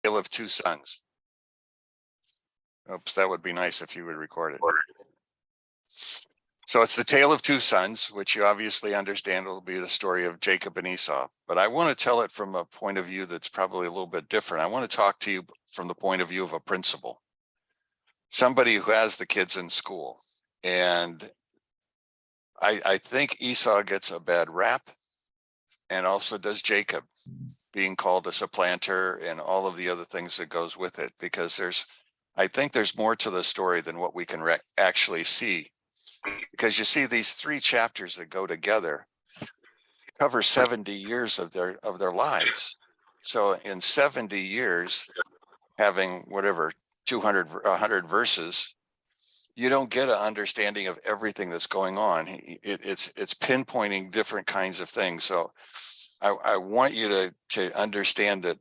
Tale of Two Sons. Oops, that would be nice if you would record it. So it's the Tale of Two Sons, which you obviously understand will be the story of Jacob and Esau. But I want to tell it from a point of view that's probably a little bit different. I want to talk to you from the point of view of a principal, somebody who has the kids in school. And I think Esau gets a bad rap, and also does Jacob, being called a supplanter and all of the other things that goes with it, because I think there's more to the story than what we can actually see. Because you see these 3 chapters that go together cover 70 years of their lives. So in 70 years, having whatever 200, 100 verses, you don't get an understanding of everything that's going on. It's pinpointing different kinds of things. So I want you to understand that,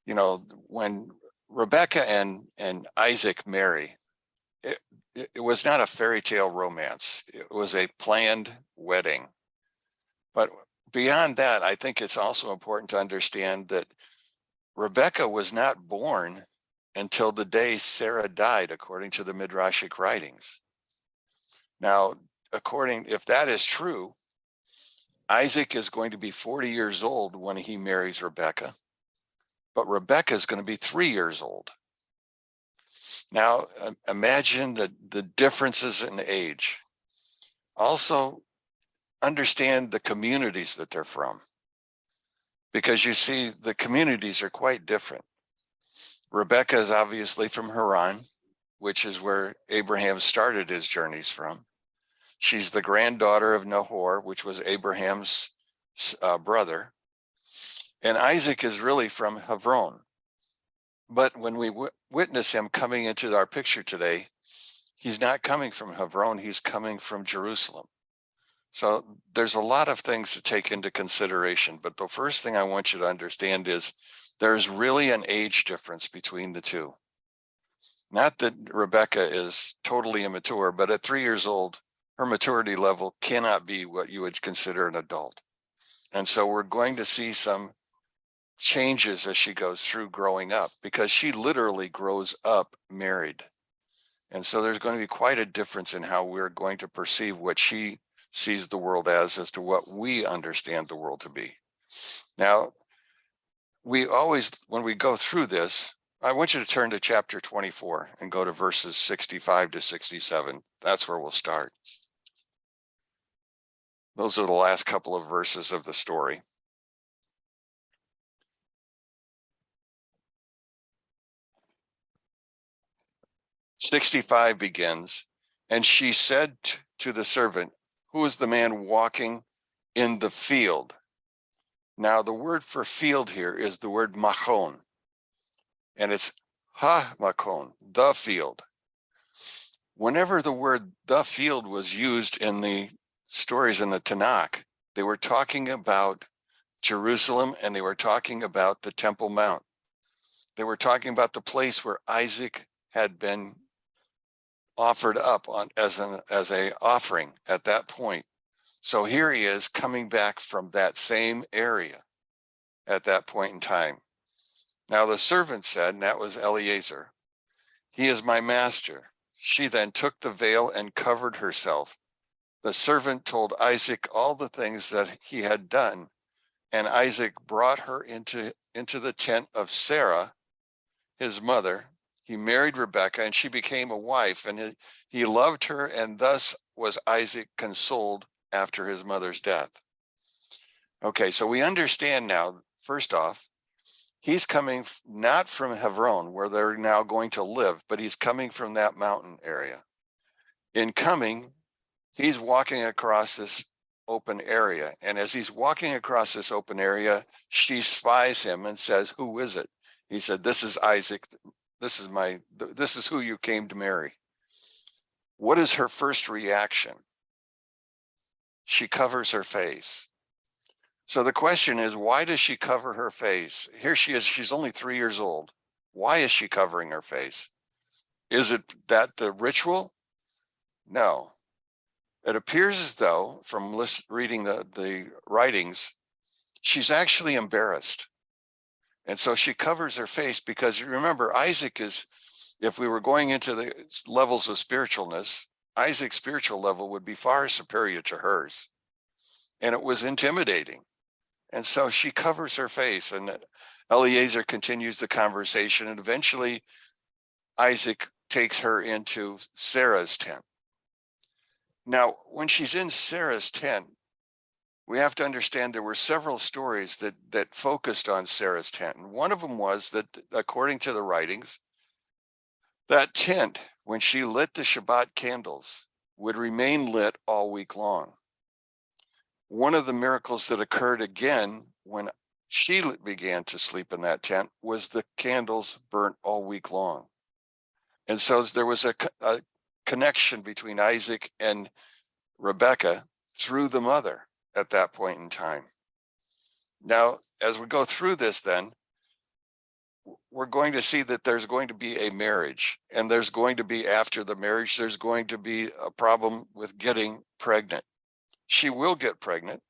you know, when Rebecca and Isaac marry, it was not a fairy tale romance. It was a planned wedding. But beyond that, I think it's also important to understand that Rebecca was not born until the day Sarah died, according to the Midrashic writings. Now, if that is true, Isaac is going to be 40 years old when he marries Rebecca, but Rebecca is going to be 3 years old. Now, imagine the differences in age. Also, understand the communities that they're from, because you see the communities are quite different. Rebecca is obviously from Haran, which is where Abraham started his journeys from. She's the granddaughter of Nahor, which was Abraham's brother. And Isaac is really from Hebron. But when we witness him coming into our picture today, he's not coming from Hebron, he's coming from Jerusalem. So there's a lot of things to take into consideration. But the first thing I want you to understand is there's really an age difference between the two. Not that Rebecca is totally immature, but at 3 years old, her maturity level cannot be what you would consider an adult. And so we're going to see some changes as she goes through growing up, because she literally grows up married. And so there's going to be quite a difference in how we're going to perceive what she sees the world as to what we understand the world to be. Now, we always, when we go through this, I want you to turn to chapter 24 and go to verses 65 to 67. That's where we'll start. Those are the last couple of verses of the story. "65 begins, and she said to the servant, 'Who is the man walking in the field?' Now, the word for field here is the word machon, and it's ha-makon, the field. Whenever the word the field was used in the stories in the Tanakh, they were talking about Jerusalem, and they were talking about the Temple Mount. They were talking about the place where Isaac had been offered up as a offering at that point. So here he is coming back from that same area at that point in time. Now the servant said," and that was Eliezer, "He is my master." She then took the veil and covered herself. The servant told Isaac all the things that he had done, and Isaac brought her into the tent of Sarah, his mother. He married Rebekah, and she became a wife, and he loved her, and thus was Isaac consoled after his mother's death. Okay, so we understand now, first off, he's coming not from Hebron, where they're now going to live, but he's coming from that mountain area. In coming, he's walking across this open area, and as he's walking across this open area, she spies him and says, "Who is it?" He said, "This is Isaac. This is who you came to marry." What is her first reaction? She covers her face. So the question is, why does she cover her face? Here she is, she's only 3 years old. Why is she covering her face? Is it that the ritual? No. It appears as though, from reading the writings, she's actually embarrassed. And so she covers her face because remember, Isaac is, if we were going into the levels of spiritualness, Isaac's spiritual level would be far superior to hers. And it was intimidating. And so she covers her face, and Eliezer continues the conversation. And eventually Isaac takes her into Sarah's tent. Now, when she's in Sarah's tent, we have to understand there were several stories that focused on Sarah's tent. And one of them was that, according to the writings, that tent, when she lit the Shabbat candles, would remain lit all week long. One of the miracles that occurred again when she began to sleep in that tent was the candles burnt all week long. And so there was a connection between Isaac and Rebekah through the mother at that point in time. Now, as we go through this, then we're going to see that there's going to be a marriage, and there's going to be, after the marriage, there's going to be a problem with getting pregnant. She will get pregnant,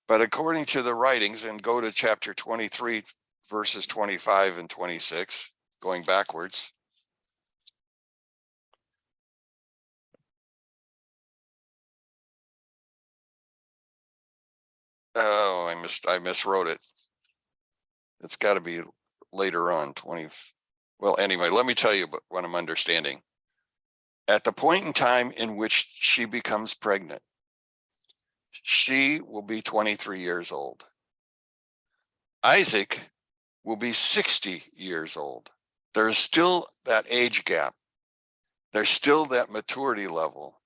but according to the writings, and go to chapter 23, verses 25 and 26, going backwards. Oh, I miswrote it. It's got to be later on, 20. Well, anyway, let me tell you what I'm understanding. At the point in time in which she becomes pregnant, she will be 23 years old. Isaac will be 60 years old. There's still that age gap. There's still that maturity level.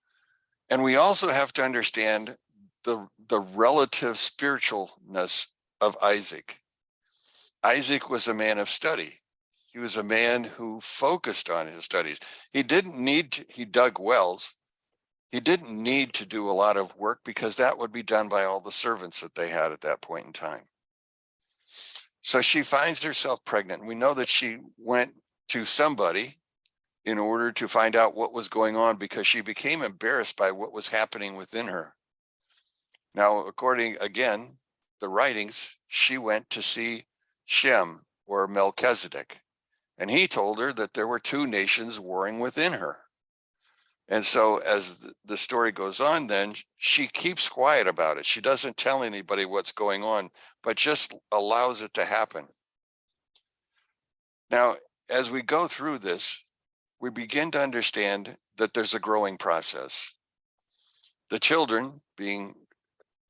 And we also have to understand the relative spiritualness of Isaac. Isaac was a man of study. He was a man who focused on his studies. He didn't need to, he dug wells. He didn't need to do a lot of work because that would be done by all the servants that they had at that point in time. So she finds herself pregnant. We know that she went to somebody in order to find out what was going on because she became embarrassed by what was happening within her. Now, according, again, the writings, she went to see Shem, or Melchizedek, and he told her that there were two nations warring within her. And so as the story goes on, then she keeps quiet about it. She doesn't tell anybody what's going on, but just allows it to happen. Now, as we go through this, we begin to understand that there's a growing process. The children, being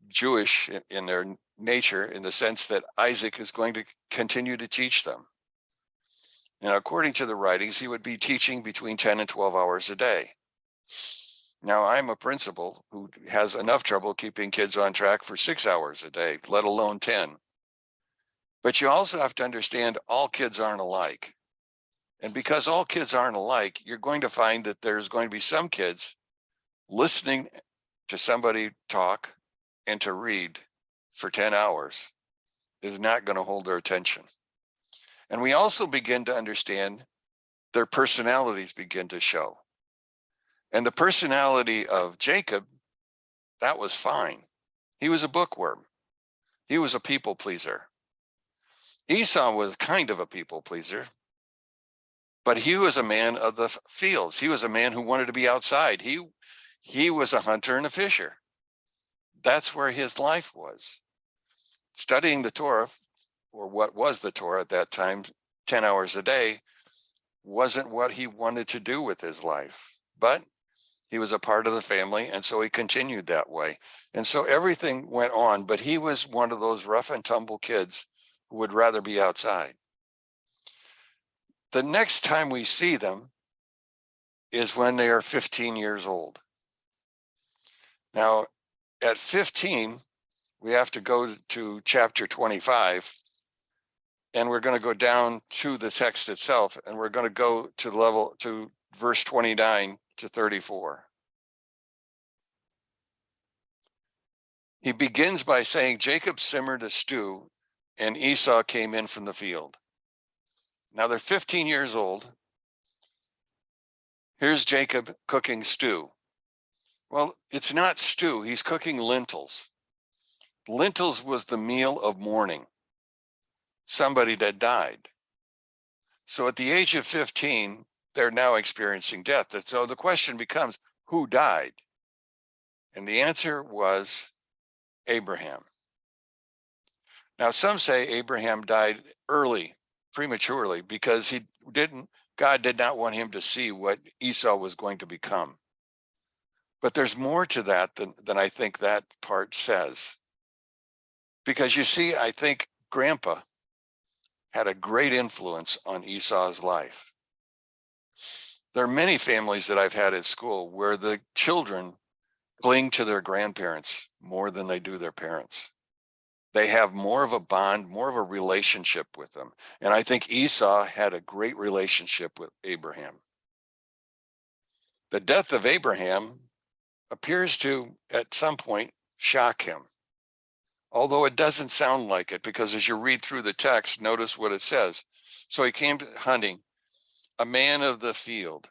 Jewish in their nature, in the sense that Isaac is going to continue to teach them. And according to the writings, he would be teaching between 10 and 12 hours a day. Now, I'm a principal who has enough trouble keeping kids on track for 6 hours a day, let alone 10. But you also have to understand all kids aren't alike. And because all kids aren't alike, you're going to find that there's going to be some kids listening to somebody talk and to read for 10 hours is not going to hold their attention. And we also begin to understand their personalities begin to show. And the personality of Jacob, that was fine. He was a bookworm. He was a people pleaser. Esau was kind of a people pleaser, but he was a man of the fields. He was a man who wanted to be outside. He was a hunter and a fisher. That's where his life was. Studying the Torah, or what was the Torah at that time, 10 hours a day, wasn't what he wanted to do with his life. But he was a part of the family, and so he continued that way. And so everything went on, but he was one of those rough and tumble kids who would rather be outside. The next time we see them is when they are 15 years old. Now, at 15, we have to go to chapter 25, and we're going to go down to the text itself, and we're going to go to verse 29 to 34. He begins by saying, Jacob simmered a stew, and Esau came in from the field. Now they're 15 years old. Here's Jacob cooking stew. Well, it's not stew. He's cooking lentils. Lentils was the meal of mourning. somebody that died. So at the age of 15, they're now experiencing death. And so the question becomes, who died? And the answer was Abraham. Now, some say Abraham died early, prematurely, because God did not want him to see what Esau was going to become. But there's more to that than I think that part says. Because you see, I think Grandpa had a great influence on Esau's life. There are many families that I've had at school where the children cling to their grandparents more than they do their parents. They have more of a bond, more of a relationship with them. And I think Esau had a great relationship with Abraham. The death of Abraham appears to, at some point, shock him. Although it doesn't sound like it, because as you read through the text, notice what it says. So he came hunting, a man of the field,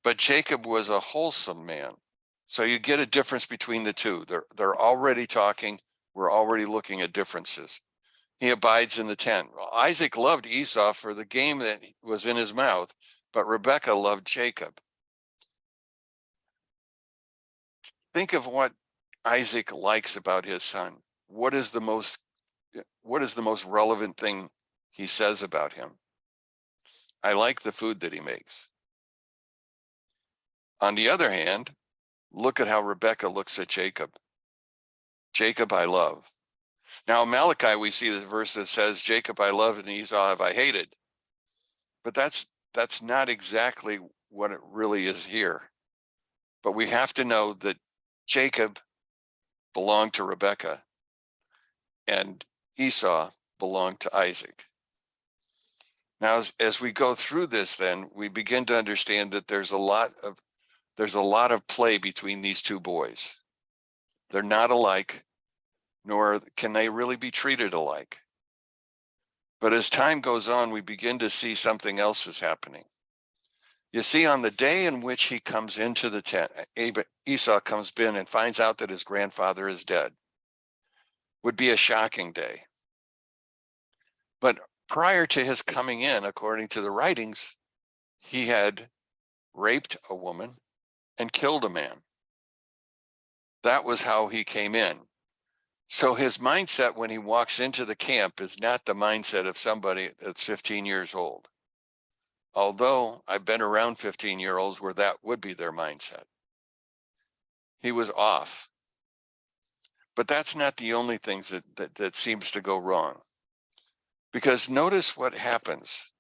but Jacob was a wholesome man. So you get a difference between the two. They're already talking. We're already looking at differences. He abides in the tent. Well, Isaac loved Esau for the game that was in his mouth, but Rebekah loved Jacob. Think of what Isaac likes about his son. What is the most relevant thing he says about him? I like the food that he makes. On the other hand, look at how Rebekah looks at Jacob. Jacob I love. Now in Malachi, we see the verse that says, Jacob I love and Esau have I hated. But that's not exactly what it really is here. But we have to know that Jacob belonged to Rebekah and Esau belonged to Isaac. Now, as we go through this, then we begin to understand that there's a lot of play between these two boys. They're not alike, nor can they really be treated alike. But as time goes on, we begin to see something else is happening. You see, on the day in which he comes into the tent, Esau comes in and finds out that his grandfather is dead. Would be a shocking day. But prior to his coming in, according to the writings, he had raped a woman and killed a man. That was how he came in. So his mindset when he walks into the camp is not the mindset of somebody that's 15 years old. Although I've been around 15-year-olds where that would be their mindset. He was off. But that's not the only things that seems to go wrong. Because notice what happens.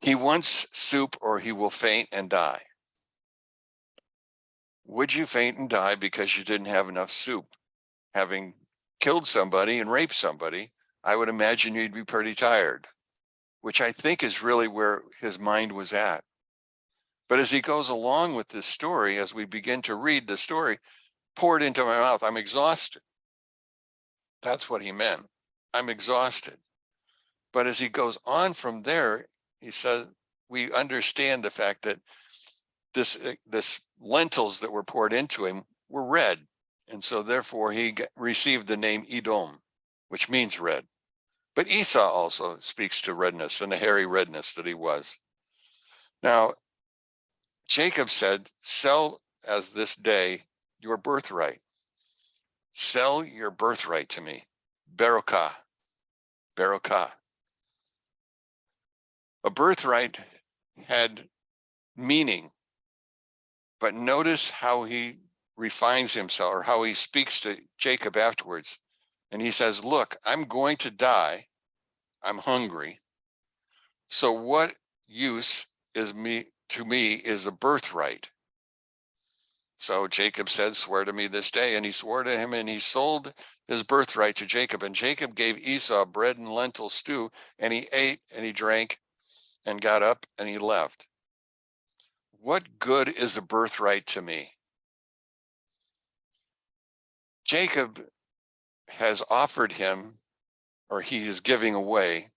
He wants soup or he will faint and die. Would you faint and die because you didn't have enough soup? Having killed somebody and raped somebody, I would imagine you'd be pretty tired, which I think is really where his mind was at. But as he goes along with this story, as we begin to read the story, poured into my mouth, I'm exhausted. That's what he meant. I'm exhausted. But as he goes on from there, he says, we understand the fact that this lentils that were poured into him were red. And so therefore he received the name Edom, which means red. But Esau also speaks to redness and the hairy redness that he was. Now, Jacob said, sell as this day your birthright. Sell your birthright to me. Barakah. Barakah. A birthright had meaning, but notice how he refines himself or how he speaks to Jacob afterwards. And he says, look, I'm going to die. I'm hungry. So what use is to me is a birthright. So Jacob said, swear to me this day. And he swore to him and he sold his birthright to Jacob. And Jacob gave Esau bread and lentil stew, and he ate and he drank and got up and he left. What good is a birthright to me? Jacob has offered him, or he is giving away,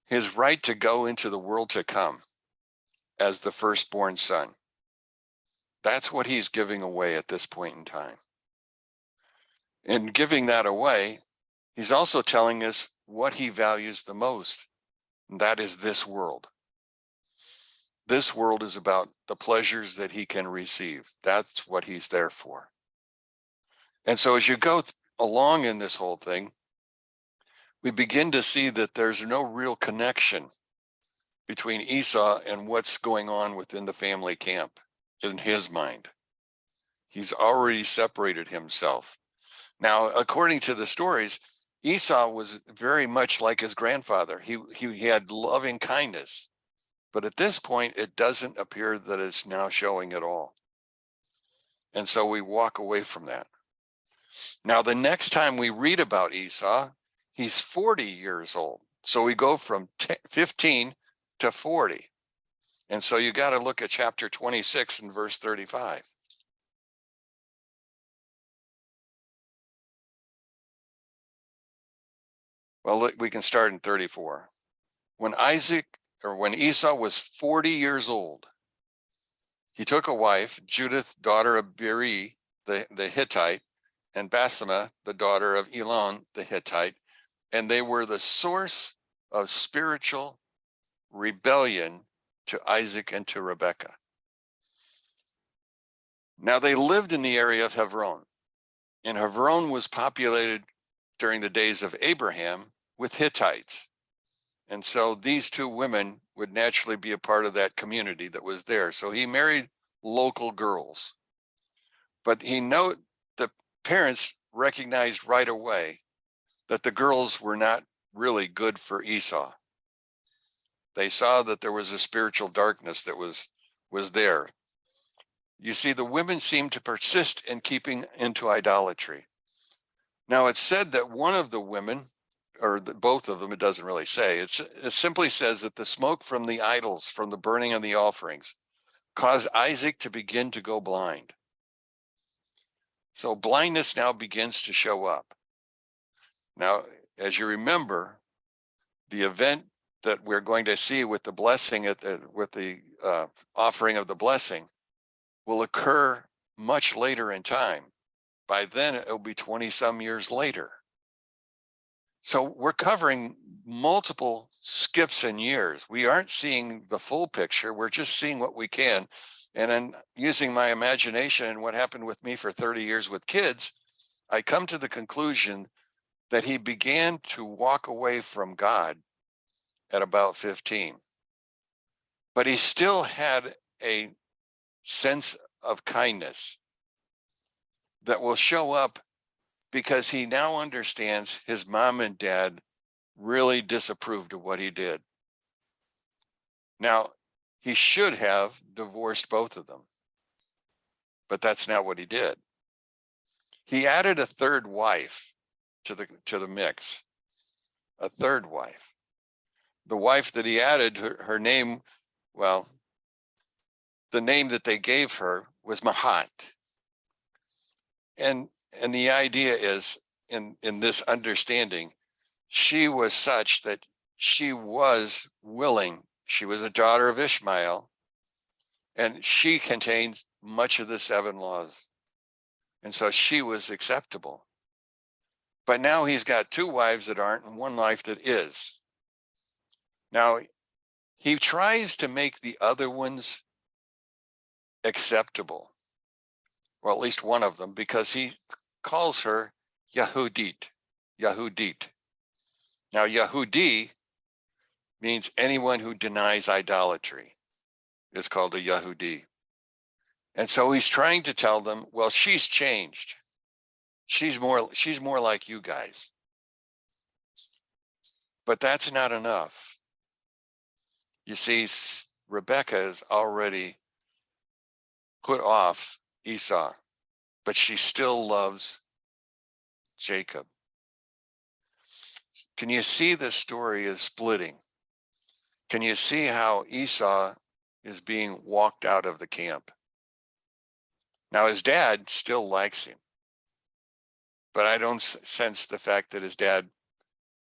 his right to go into the world to come as the firstborn son. That's what he's giving away at this point in time. In giving that away, he's also telling us what he values the most. And that is this world. This world is about the pleasures that he can receive. That's what he's there for. And so as you go along in this whole thing, we begin to see that there's no real connection between Esau and what's going on within the family camp in his mind. He's already separated himself. Now, according to the stories, Esau was very much like his grandfather. He had loving kindness. But at this point, it doesn't appear that it's now showing at all. And so we walk away from that. Now, the next time we read about Esau, he's 40 years old. So we go from 15 to 40. And so you got to look at chapter 26 and verse 35. Well, we can start in 34. When Esau was 40 years old, he took a wife, Judith, daughter of Buraene, the Hittite, and Basemath, the daughter of Elon, the Hittite, and they were the source of spiritual rebellion to Isaac and to Rebekah. Now they lived in the area of Hebron, and Hebron was populated during the days of Abraham with Hittites. And so these two women would naturally be a part of that community that was there. So he married local girls. But the parents recognized right away that the girls were not really good for Esau. They saw that there was a spiritual darkness that was there. You see, the women seemed to persist in keeping into idolatry. Now, it's said that one of the women, or both of them, it doesn't really say, it simply says that the smoke from the idols, from the burning of the offerings, caused Isaac to begin to go blind. So blindness now begins to show up. Now, as you remember, the event that we're going to see with the blessing, with the offering of the blessing, will occur much later in time. By then, it'll be 20 some years later. So we're covering multiple skips in years. We aren't seeing the full picture. We're just seeing what we can. And then using my imagination and what happened with me for 30 years with kids, I come to the conclusion that he began to walk away from God at about 15. But he still had a sense of kindness that will show up because he now understands his mom and dad really disapproved of what he did. Now, he should have divorced both of them, but that's not what he did. He added a third wife to the mix, a third wife. The wife that he added, her name, well, the name that they gave her was Mahat. And the idea is, in this understanding, she was such that she was willing. She was a daughter of Ishmael, and she contains much of the 7 laws. And so she was acceptable. But now he's got 2 wives that aren't and 1 wife that is. Now, he tries to make the other ones acceptable. Well, at least one of them, because he calls her Yahudit. Now, Yahudi means anyone who denies idolatry is called a Yahudi. And so he's trying to tell them, well, she's changed. She's more like you guys. But that's not enough. You see, Rebekah has already put off Esau, but she still loves Jacob. Can you see the story is splitting? Can you see how Esau is being walked out of the camp? Now, his dad still likes him, but I don't sense the fact that his dad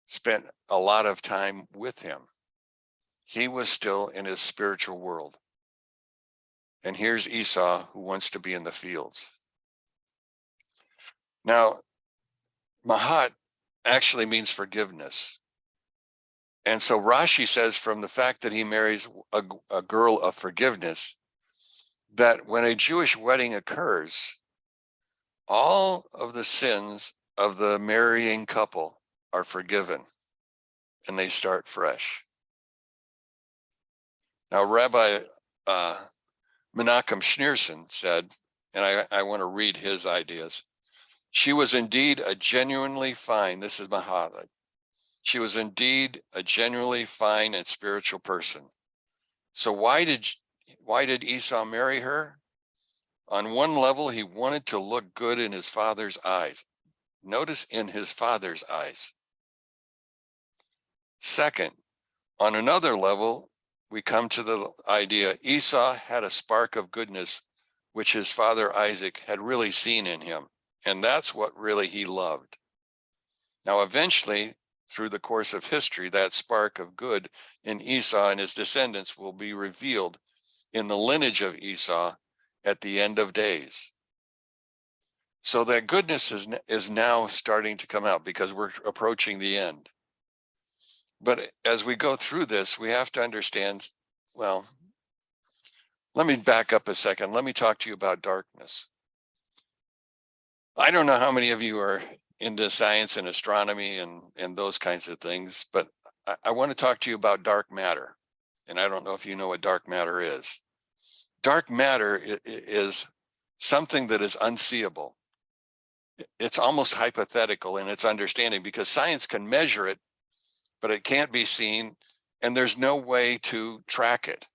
spent a lot of time with him. He was still in his spiritual world. And here's Esau, who wants to be in the fields. Now, Mahat actually means forgiveness. And so Rashi says from the fact that he marries a girl of forgiveness, that when a Jewish wedding occurs, all of the sins of the marrying couple are forgiven and they start fresh. Now, Rabbi Menachem Schneerson said, and I want to read his ideas. She was indeed a genuinely fine, this is Mahalat. She was indeed a genuinely fine and spiritual person. So why did Esau marry her? On one level, he wanted to look good in his father's eyes. Notice in his father's eyes. Second, on another level, we come to the idea Esau had a spark of goodness which his father Isaac had really seen in him, and that's what really he loved. Now, eventually, through the course of history, that spark of good in Esau and his descendants will be revealed in the lineage of Esau at the end of days. So that goodness is now starting to come out because we're approaching the end. But as we go through this, we have to understand, well, let me back up a second. Let me talk to you about darkness. I don't know how many of you are into science and astronomy and those kinds of things, but I want to talk to you about dark matter. And I don't know if you know what dark matter is. Dark matter is something that is unseeable. It's almost hypothetical in its understanding because science can measure it, but it can't be seen, and there's no way to track it.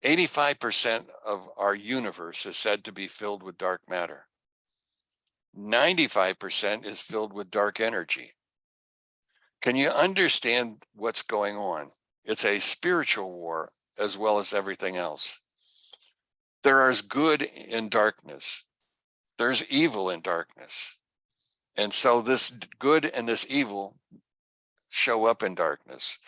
85% of our universe is said to be filled with dark matter. 95% is filled with dark energy. Can you understand what's going on? It's a spiritual war as well as everything else. There is good in darkness. There's evil in darkness. And so this good and this evil show up in darkness.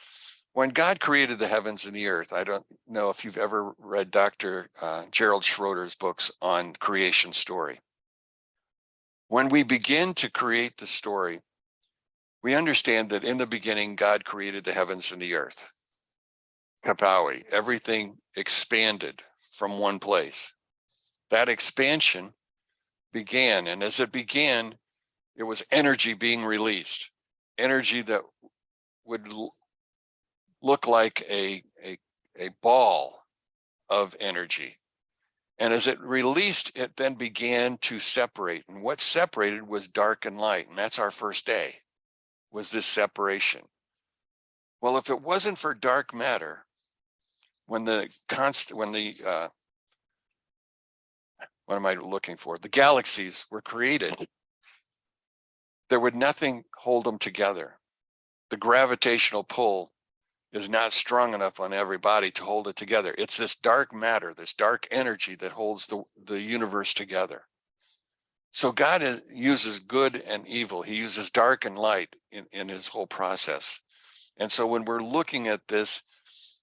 When God created the heavens and the earth, I don't know if you've ever read Dr. Gerald Schroeder's books on creation story. When we begin to create the story, we understand that in the beginning, God created the heavens and the earth. Kapawi, everything expanded from one place. That expansion began, and as it began, it was energy being released, energy that would look like a ball of energy. And as it released, it then began to separate. And what separated was dark and light. And that's our first day, was this separation. Well, if it wasn't for dark matter, when the what am I looking for? The galaxies were created, there would nothing hold them together. The gravitational pull is not strong enough on everybody to hold it together. It's this dark matter, this dark energy that holds the universe together. So God uses good and evil. He uses dark and light in his whole process. And so when we're looking at this,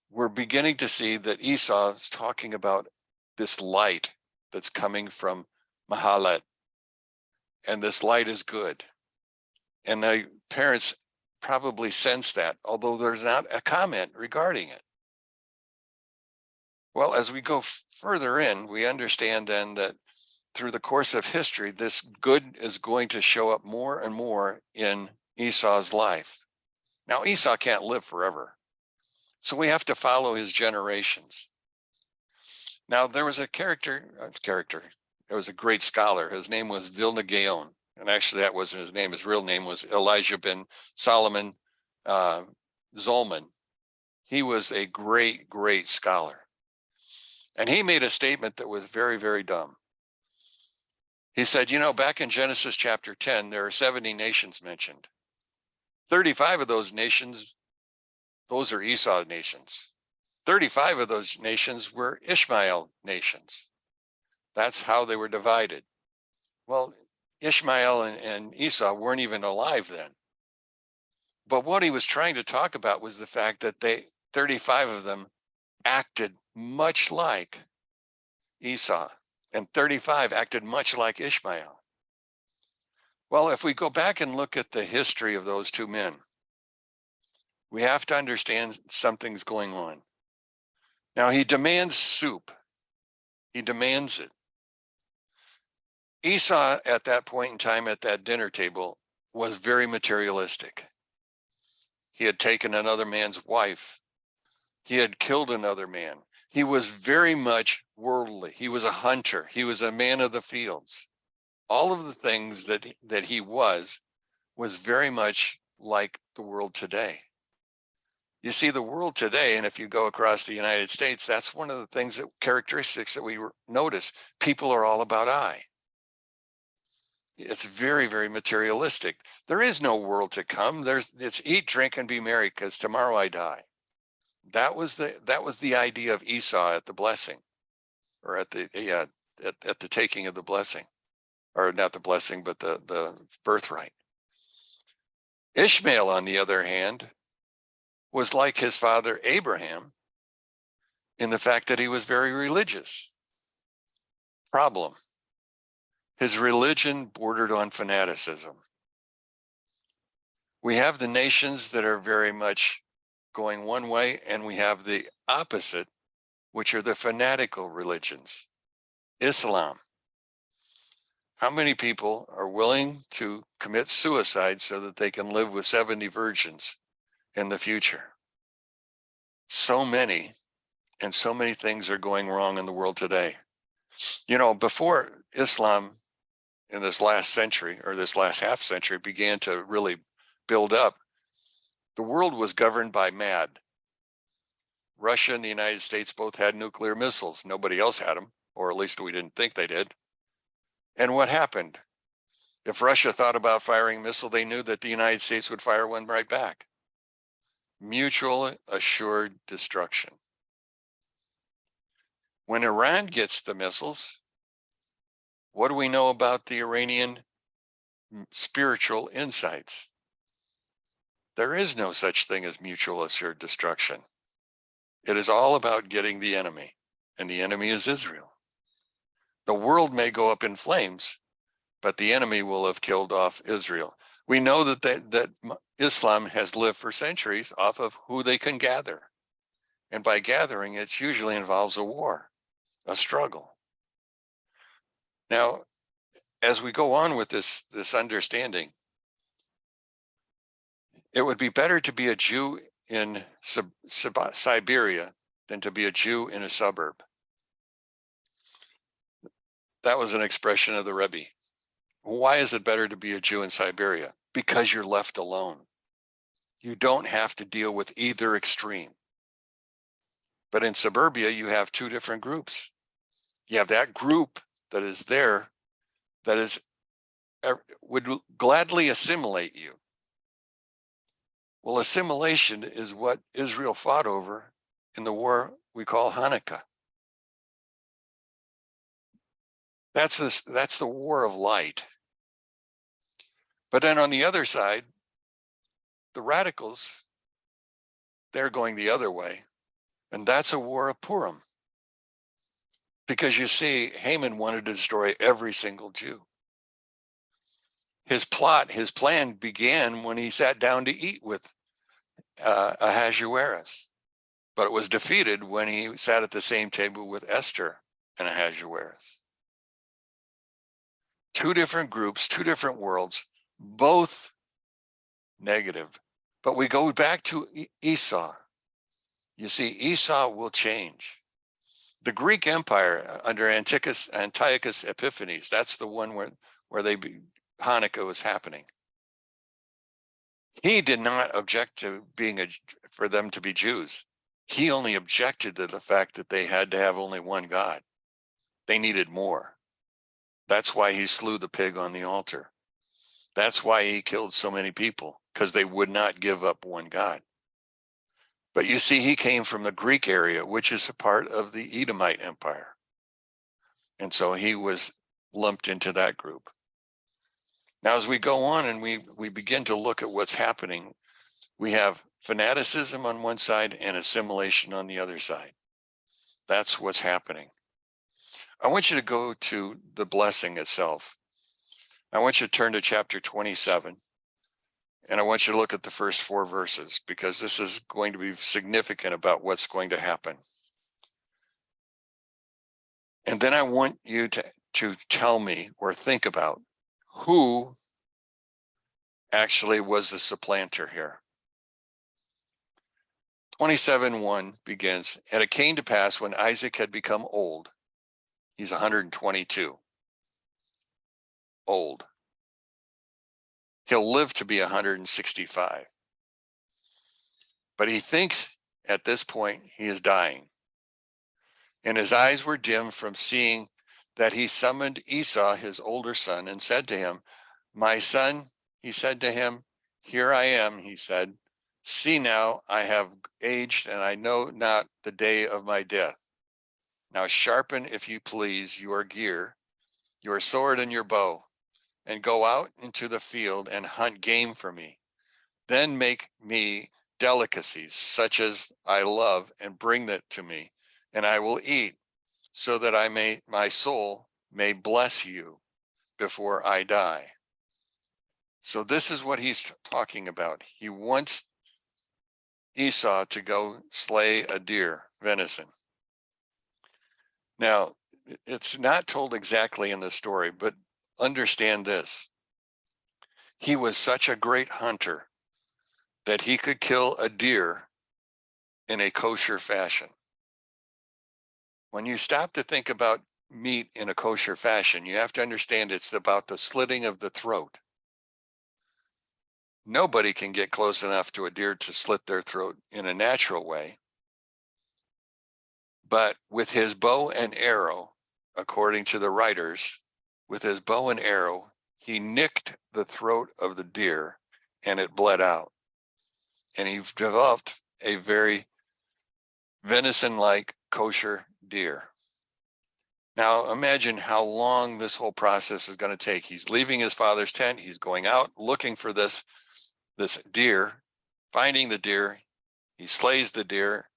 we're beginning to see that Esau is talking about this light that's coming from Mahalat. And this light is good. And the parents probably sense that, although there's not a comment regarding it. Well, as we go further in, we understand then that through the course of history, this good is going to show up more and more in Esau's life. Now, Esau can't live forever, so we have to follow his generations. Now, there was a there was a great scholar. His name was Vilna Gaon. And actually, that wasn't his name. His real name was Elijah ben Solomon Zolman. He was a great, great scholar. And he made a statement that was very, very dumb. He said, you know, back in Genesis chapter 10, there are 70 nations mentioned. 35 of those nations, those are Esau nations. 35 of those nations were Ishmael nations. That's how they were divided. Well, Ishmael and Esau weren't even alive then. But what he was trying to talk about was the fact that 35 of them acted much like Esau, and 35 acted much like Ishmael. Well, if we go back and look at the history of those two men, We have to understand something's going on. Now, he demands soup. He demands it. Esau, at that point in time at that dinner table, was very materialistic. He had taken another man's wife. He had killed another man. He was very much worldly. He was a hunter. He was a man of the fields. All of the things that he was very much like the world today. You see, the world today, and if you go across the United States, that's one of the things characteristics that we notice. People are all about I. It's very, very materialistic. There is no world to come. It's eat, drink, and be merry, because tomorrow I die. That was the idea of Esau at the blessing, or at the taking of the blessing, or not the blessing, but the birthright. Ishmael, on the other hand, was like his father Abraham in the fact that he was very religious. Problem: his religion bordered on fanaticism. We have the nations that are very much going one way, and we have the opposite, which are the fanatical religions. Islam. How many people are willing to commit suicide so that they can live with 70 virgins in the future? So many, and so many things are going wrong in the world today. You know, before Islam in this last century, or this last half century, began to really build up, the world was governed by mad. Russia and the United States both had nuclear missiles. Nobody else had them, or at least we didn't think they did. And what happened? If Russia thought about firing a missile, they knew that the United States would fire one right back. Mutual assured destruction. When Iran gets the missiles, what do we know about the Iranian spiritual insights? There is no such thing as mutual assured destruction. It is all about getting the enemy, and the enemy is Israel. The world may go up in flames, but the enemy will have killed off Israel. We know that Islam has lived for centuries off of who they can gather. And by gathering, it usually involves a war, a struggle. Now, as we go on with this understanding, it would be better to be a Jew in Siberia than to be a Jew in a suburb. That was an expression of the Rebbe. Why is it better to be a Jew in Siberia? Because you're left alone. You don't have to deal with either extreme. But in suburbia, you have two different groups. You have that group that is there, that would gladly assimilate you. Well, assimilation is what Israel fought over in the war we call Hanukkah. That's the war of light. But then on the other side, the radicals, they're going the other way. And that's a war of Purim. Because you see, Haman wanted to destroy every single Jew. His plan began when he sat down to eat with Ahasuerus. But it was defeated when he sat at the same table with Esther and Ahasuerus. Two different groups, two different worlds, both negative. But we go back to Esau. You see, Esau will change. The Greek Empire under Antiochus Epiphanes, that's the one where Hanukkah was happening. He did not object to for them to be Jews. He only objected to the fact that they had to have only one God. They needed more. That's why he slew the pig on the altar. That's why he killed so many people, because they would not give up one God. But you see, he came from the Greek area, which is a part of the Edomite Empire. And so he was lumped into that group. Now, as we go on and we begin to look at what's happening, we have fanaticism on one side and assimilation on the other side. That's what's happening. I want you to go to the blessing itself. I want you to turn to chapter 27. And I want you to look at the first 4 verses because this is going to be significant about what's going to happen. And then I want you to tell me or think about who actually was the supplanter here. 27:1 begins, and it came to pass when Isaac had become old, he's 122, old. He'll live to be 165. But he thinks at this point he is dying. And his eyes were dim from seeing that he summoned Esau, his older son, and said to him, "My son," he said to him, "here I am," he said. "See now, I have aged, and I know not the day of my death. Now sharpen, if you please, your gear, your sword and your bow, and go out into the field and hunt game for me. Then make me delicacies such as I love and bring that to me, and I will eat, so that my soul may bless you before I die." So this is what he's talking about. He wants Esau to go slay a deer, venison. Now, it's not told exactly in the story, but understand this. He was such a great hunter that he could kill a deer in a kosher fashion. When you stop to think about meat in a kosher fashion, you have to understand it's about the slitting of the throat. Nobody can get close enough to a deer to slit their throat in a natural way. But with his bow and arrow, according to the writers, with his bow and arrow, he nicked the throat of the deer and it bled out. And he developed a very venison-like kosher deer. Now imagine how long this whole process is going to take. He's leaving his father's tent. He's going out looking for this deer, finding the deer. He slays the deer,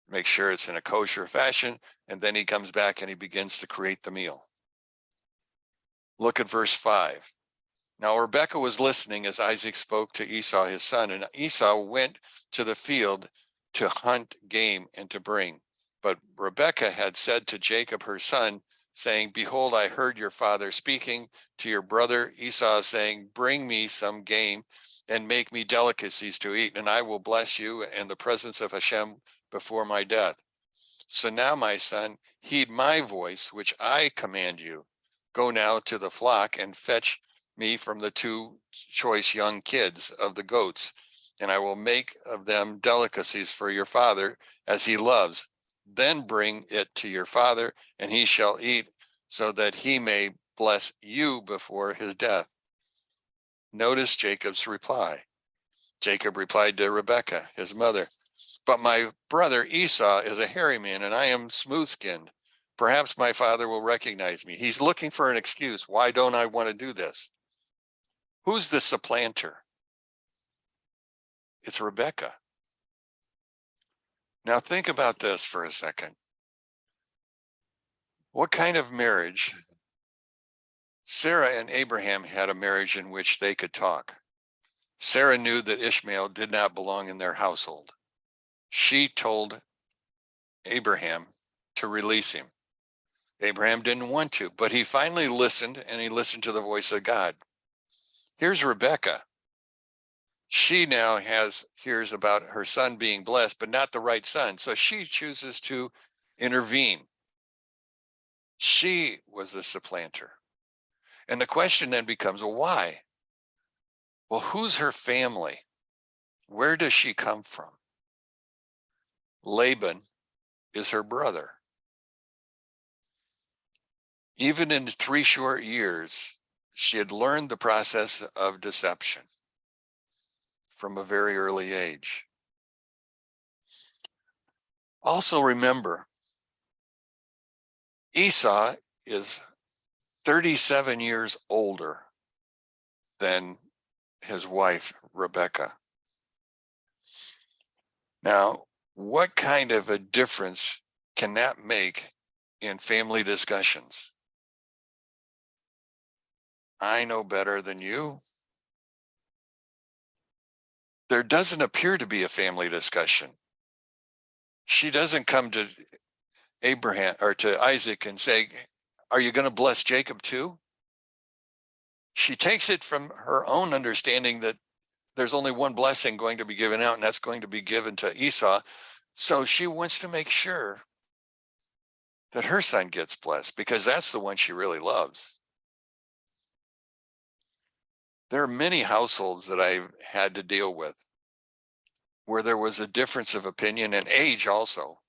makes sure it's in a kosher fashion, and then he comes back and he begins to create the meal. Look at verse 5. Now Rebekah was listening as Isaac spoke to Esau his son, and Esau went to the field to hunt game and to bring. But Rebekah had said to Jacob her son, saying, "Behold, I heard your father speaking to your brother Esau, saying, bring me some game and make me delicacies to eat, and I will bless you in the presence of Hashem before my death. So now, my son, heed my voice, which I command you. Go now to the flock and fetch me from the 2 choice young kids of the goats, and I will make of them delicacies for your father as he loves. Then bring it to your father, and he shall eat, so that he may bless you before his death." Notice Jacob's reply. Jacob replied to Rebekah, his mother, "But my brother Esau is a hairy man, and I am smooth-skinned. Perhaps my father will recognize me." He's looking for an excuse. Why don't I want to do this? Who's the supplanter? It's Rebekah. Now think about this for a second. What kind of marriage? Sarah and Abraham had a marriage in which they could talk. Sarah knew that Ishmael did not belong in their household. She told Abraham to release him. Abraham didn't want to, but he finally listened, and he listened to the voice of God. Here's Rebekah. She now hears about her son being blessed, but not the right son. So she chooses to intervene. She was the supplanter. And the question then becomes, well, why? Well, who's her family? Where does she come from? Laban is her brother. Even in 3 short years, she had learned the process of deception from a very early age. Also remember, Esau is 37 years older than his wife, Rebekah. Now, what kind of a difference can that make in family discussions? I know better than you. there doesn't appear to be a family discussion. She doesn't come to Abraham or to Isaac and say, are you going to bless Jacob too? She takes it from her own understanding that there's only one blessing going to be given out, and that's going to be given to Esau. So she wants to make sure that her son gets blessed because that's the one she really loves. There are many households that I've had to deal with where there was a difference of opinion and age also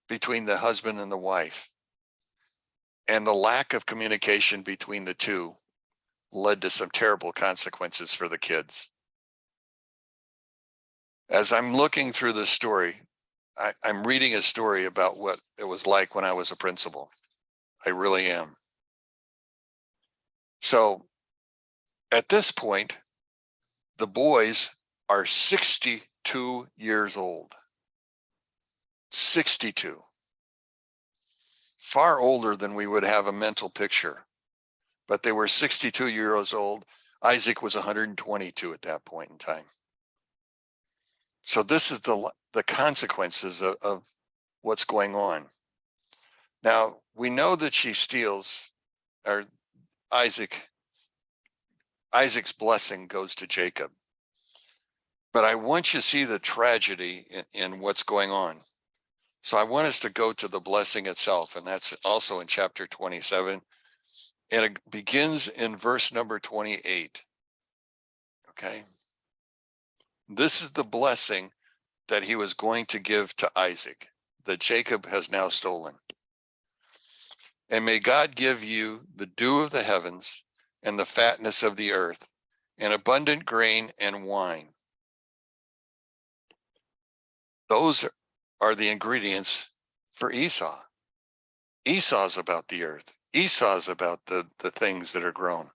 between the husband and the wife. And the lack of communication between the two led to some terrible consequences for the kids. As I'm looking through this story, I'm reading a story about what it was like when I was a principal. I really am. So at this point, the boys are 62 years old. 62. Far older than we would have a mental picture. But they were 62 years old. Isaac was 122 at that point in time. So this is the consequences of what's going on. Now, we know that she steals, or Isaac's blessing goes to Jacob. But I want you to see the tragedy in what's going on. So I want us to go to the blessing itself, and that's also in chapter 27. And it begins in verse number 28. Okay. This is the blessing that he was going to give to Isaac, that Jacob has now stolen. And may God give you the dew of the heavens and the fatness of the earth, and abundant grain and wine. Those are the ingredients for Esau. Esau's about the earth. Esau's about the things that are grown.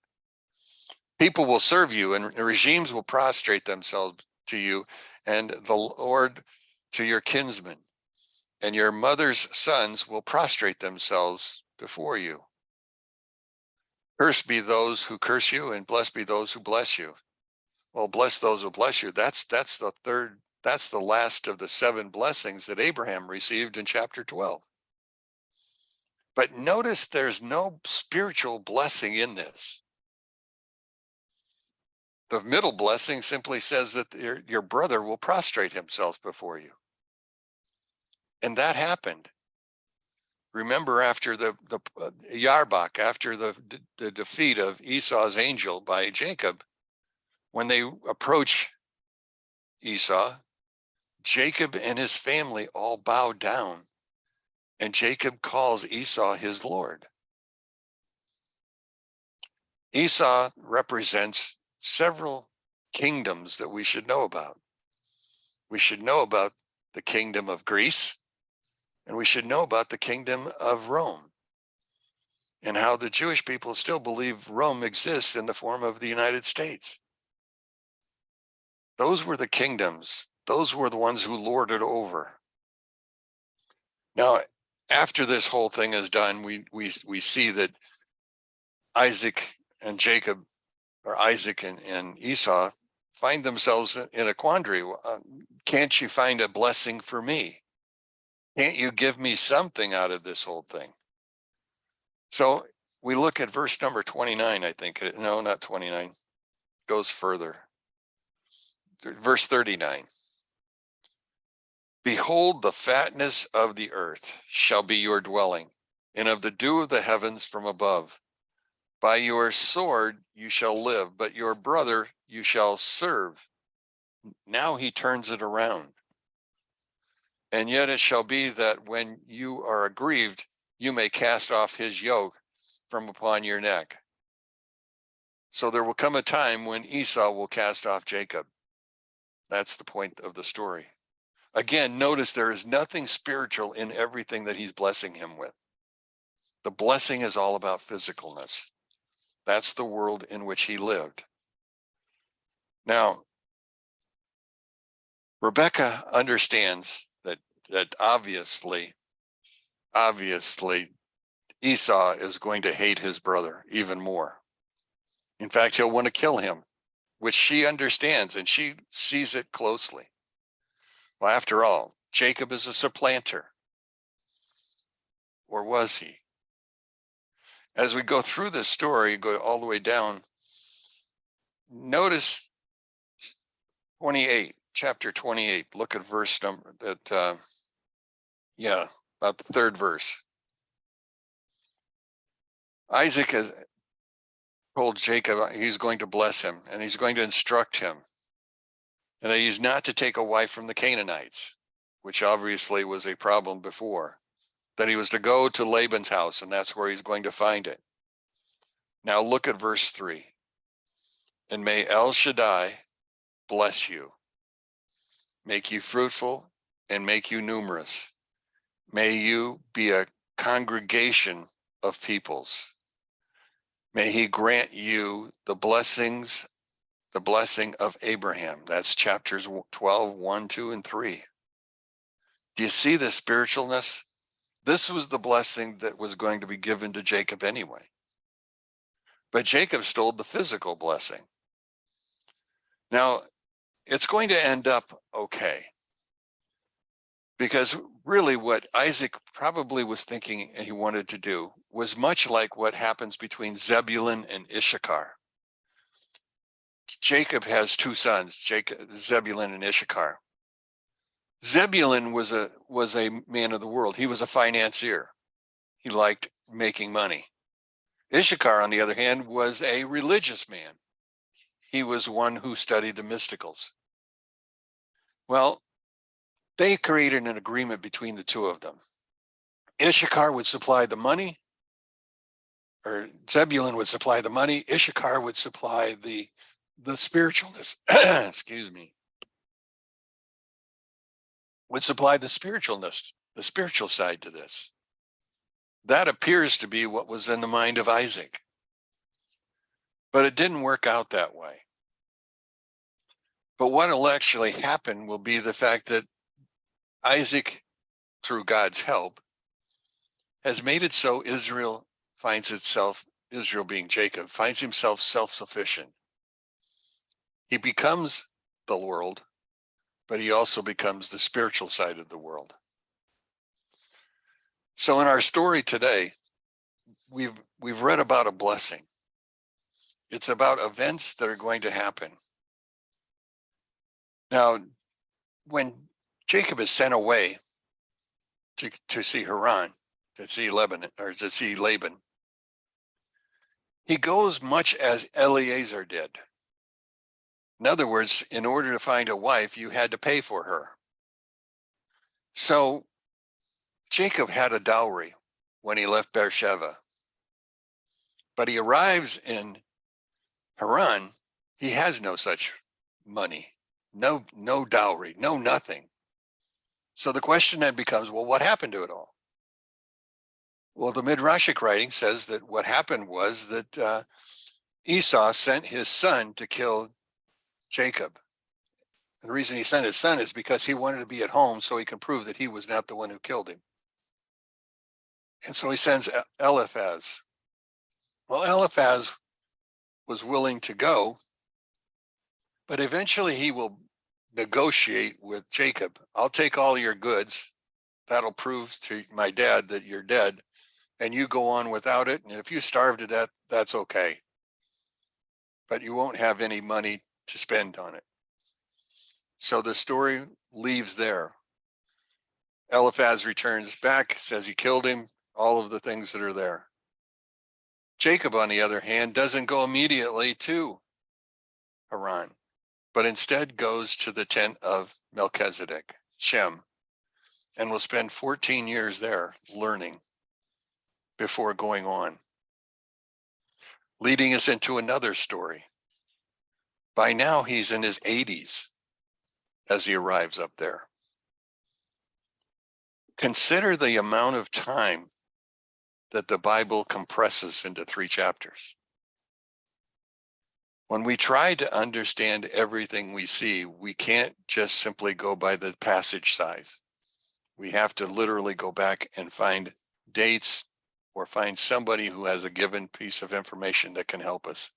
People will serve you, and regimes will prostrate themselves to you, and the Lord to your kinsmen, and your mother's sons will prostrate themselves before you. Cursed be those who curse you, and blessed be those who bless you. Well, bless those who bless you. That's the last of the 7 blessings that Abraham received in chapter 12. But notice there's no spiritual blessing in this. The middle blessing simply says that your brother will prostrate himself before you. And that happened. Remember, after the Yarbach, after the defeat of Esau's angel by Jacob, when they approach Esau, Jacob and his family all bow down, and Jacob calls Esau his Lord. Esau represents several kingdoms that we should know about. We should know about the kingdom of Greece, and we should know about the kingdom of Rome, and how the Jewish people still believe Rome exists in the form of the United States. Those were the kingdoms. Those were the ones who lorded over. Now, after this whole thing is done, we see that Isaac and Jacob, or Isaac and Esau, find themselves in a quandary. Can't you find a blessing for me? Can't you give me something out of this whole thing? So we look at verse number 29, I think. No, not 29. Goes further. Verse 39. Behold, the fatness of the earth shall be your dwelling, and of the dew of the heavens from above. By your sword you shall live, but your brother you shall serve. Now he turns it around. And yet it shall be that when you are aggrieved, you may cast off his yoke from upon your neck. So there will come a time when Esau will cast off Jacob. That's the point of the story. Again, notice there is nothing spiritual in everything that he's blessing him with. The blessing is all about physicalness. That's the world in which he lived. Now, Rebecca understands that obviously Esau is going to hate his brother even more. In fact, he'll want to kill him which she understands and she sees it closely. Well, after all, Jacob is a supplanter. Or was he? As we go through this story, go all the way down, notice 28, chapter 28. Look at verse number that, about the third verse. Isaac has told Jacob he's going to bless him and he's going to instruct him, and that he's not to take a wife from the Canaanites, which obviously was a problem before, that he was to go to Laban's house, and that's where he's going to find it. Now look at verse 3. And may El Shaddai bless you, make you fruitful, and make you numerous. May you be a congregation of peoples. May he grant you the blessing of Abraham. That's chapters 12, 1, 2, and 3. Do you see the spiritualness? This was the blessing that was going to be given to Jacob anyway. But Jacob stole the physical blessing. Now, it's going to end up okay. Because really what Isaac probably was thinking and he wanted to do was much like what happens between Zebulun and Issachar. Jacob has two sons, Zebulun and Issachar. Zebulun was a man of the world. He was a financier. He liked making money. Issachar, on the other hand, was a religious man. He was one who studied the mysticals. Well, they created an agreement between the two of them. Issachar would supply the money, or Zebulun would supply the money. Issachar would supply the spiritualness. Excuse me. Would supply the spiritualness, the spiritual side to this. That appears to be what was in the mind of Isaac. But it didn't work out that way. But what will actually happen will be the fact that Isaac, through God's help, has made it so Israel being Jacob, finds himself self-sufficient. He becomes the world, but he also becomes the spiritual side of the world. So in our story today, we've read about a blessing. It's about events that are going to happen. Now, when Jacob is sent away to see Haran, to see Laban, he goes much as Eliezer did. In other words, in order to find a wife, you had to pay for her. So Jacob had a dowry when he left Beersheba. But he arrives in Haran, he has no such money, no dowry, no nothing. So the question then becomes, well, what happened to it all? Well, the Midrashic writing says that what happened was that Esau sent his son to kill Jacob. And the reason he sent his son is because he wanted to be at home so he can prove that he was not the one who killed him. And so he sends Eliphaz. Well, Eliphaz was willing to go, but eventually he will negotiate with Jacob. I'll take all your goods. That'll prove to my dad that you're dead, and you go on without it. And if you starve to death, that's okay. But you won't have any money to spend on it. So the story leaves there. Eliphaz returns back, says he killed him, all of the things that are there. Jacob, on the other hand, doesn't go immediately to Haran, but instead goes to the tent of Melchizedek, Shem, and will spend 14 years there learning before going on. Leading us into another story. By now, he's in his 80s as he arrives up there. Consider the amount of time that the Bible compresses into 3 chapters. When we try to understand everything we see, we can't just simply go by the passage size. We have to literally go back and find dates or find somebody who has a given piece of information that can help us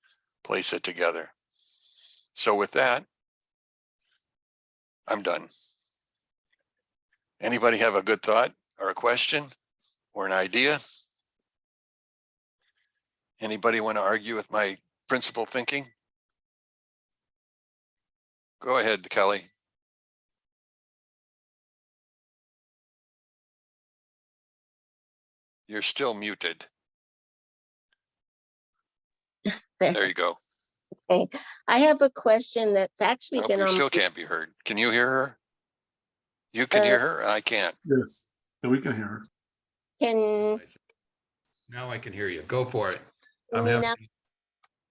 place it together. So with that, I'm done. Anybody have a good thought or a question or an idea? Anybody want to argue with my principal thinking? Go ahead, Kelly. You're still muted. There you go. Okay. I have a question that's actually Nope, been you on. still can't be heard. Can you hear her? You can hear her? I can't. Yes, and we can hear her. Can Now I can hear you. Go for it. you hear me now?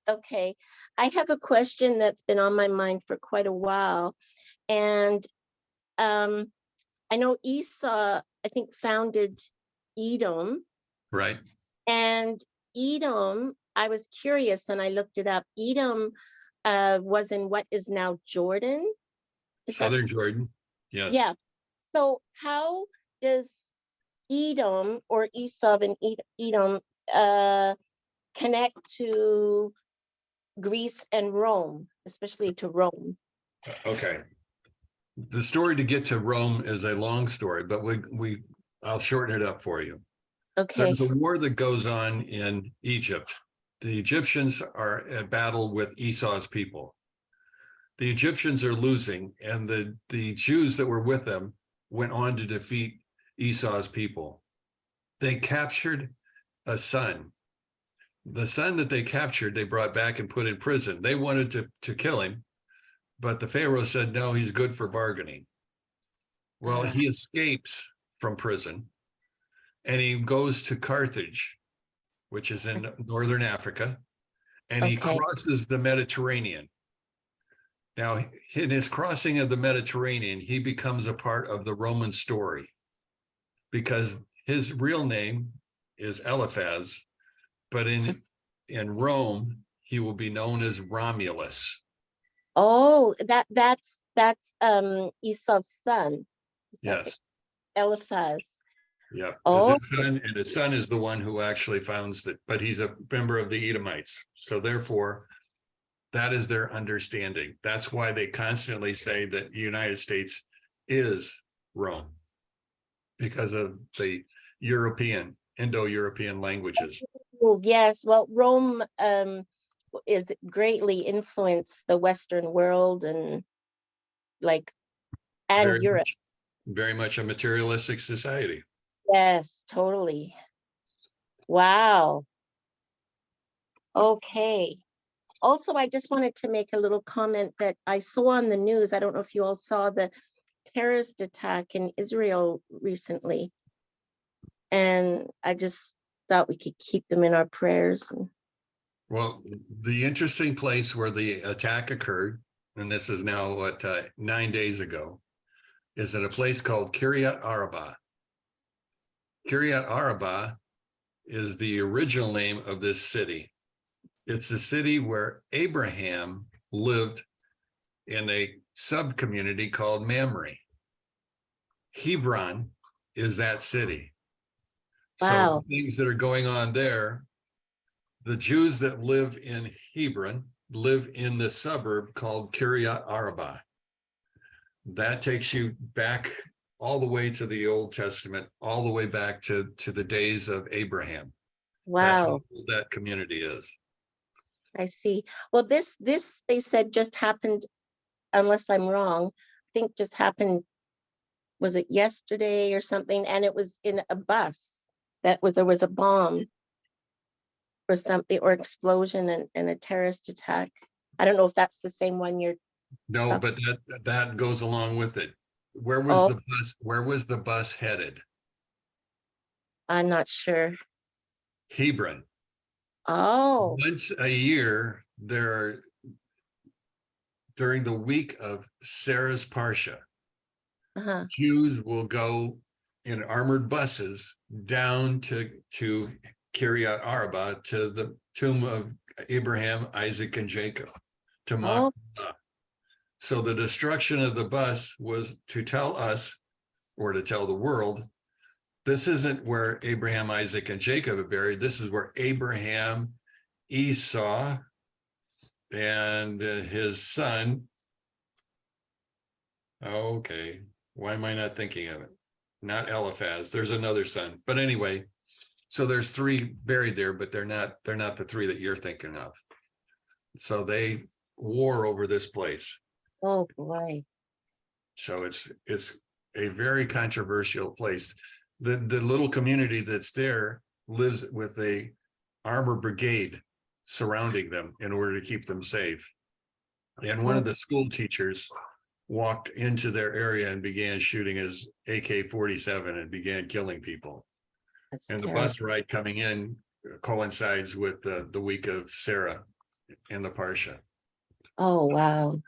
Okay. I have a question that's been on my mind for quite a while. And I know Esau, I think, founded Edom. Right. And Edom, I was curious and I looked it up. Edom was in what is now Jordan. Southern Jordan. Yes. Yeah. So how does Edom or Esau and Edom connect to Greece and Rome, especially to Rome? Okay. The story to get to Rome is a long story, but I'll shorten it up for you. Okay. There's a war that goes on in Egypt. The Egyptians are at battle with Esau's people. The Egyptians are losing, and the Jews that were with them went on to defeat Esau's people. They captured a son. The son that they captured, they brought back and put in prison. They wanted to kill him, but the Pharaoh said, no, he's good for bargaining. Well, he escapes from prison and he goes to Carthage, which is in northern Africa, and he crosses the Mediterranean. Now, in his crossing of the Mediterranean, he becomes a part of the Roman story because his real name is Eliphaz, but in Rome, he will be known as Romulus. Oh, that's Esau's son. Yes. Eliphaz. Yeah. Oh. And his son is the one who actually founds it, but he's a member of the Edomites. So therefore, that is their understanding. That's why they constantly say that the United States is Rome, because of the Indo-European languages. Oh, yes. Well, Rome is greatly influenced the Western world and Europe. Very much a materialistic society. Yes, totally. Wow. Okay. Also, I just wanted to make a little comment that I saw on the news. I don't know if you all saw the terrorist attack in Israel recently. And I just thought we could keep them in our prayers. Well, the interesting place where the attack occurred, and this is now 9 days ago, is at a place called Kiryat Arba. Kiryat Arba is the original name of this city. It's the city where Abraham lived in a sub-community called Mamre. Hebron is that city. Wow. So things that are going on there, the Jews that live in Hebron live in the suburb called Kiryat Arba. That takes you back all the way to the Old Testament, all the way back to the days of Abraham. Wow. That's how old that community is. I see. Well, this they said just happened, unless I'm wrong, I think just happened, was it yesterday or something? And it was in a bus there was a bomb or something, or explosion and a terrorist attack. I don't know if that's the same one you're. No, but that goes along with it. Where was the bus headed? I'm not sure. Hebron. Oh. Once a year, during the week of Sarah's Parsha, Jews will go in armored buses down to Kiryat Arba, to the tomb of Abraham, Isaac, and Jacob, to mock. So the destruction of the bus was to tell us, or to tell the world, this isn't where Abraham, Isaac, and Jacob are buried. This is where Abraham, Esau, and his son. Okay, why am I not thinking of it? Not Eliphaz, there's another son, but anyway, so there's three buried there, but they're not the three that you're thinking of. So they war over this place. Oh, boy. So it's a very controversial place. The little community that's there lives with a armor brigade surrounding them in order to keep them safe. And one of the school teachers walked into their area and began shooting his AK-47 and began killing people. That's And the terrible. bus ride coming in coincides with the week of Sarah and the Parsha. Oh, wow.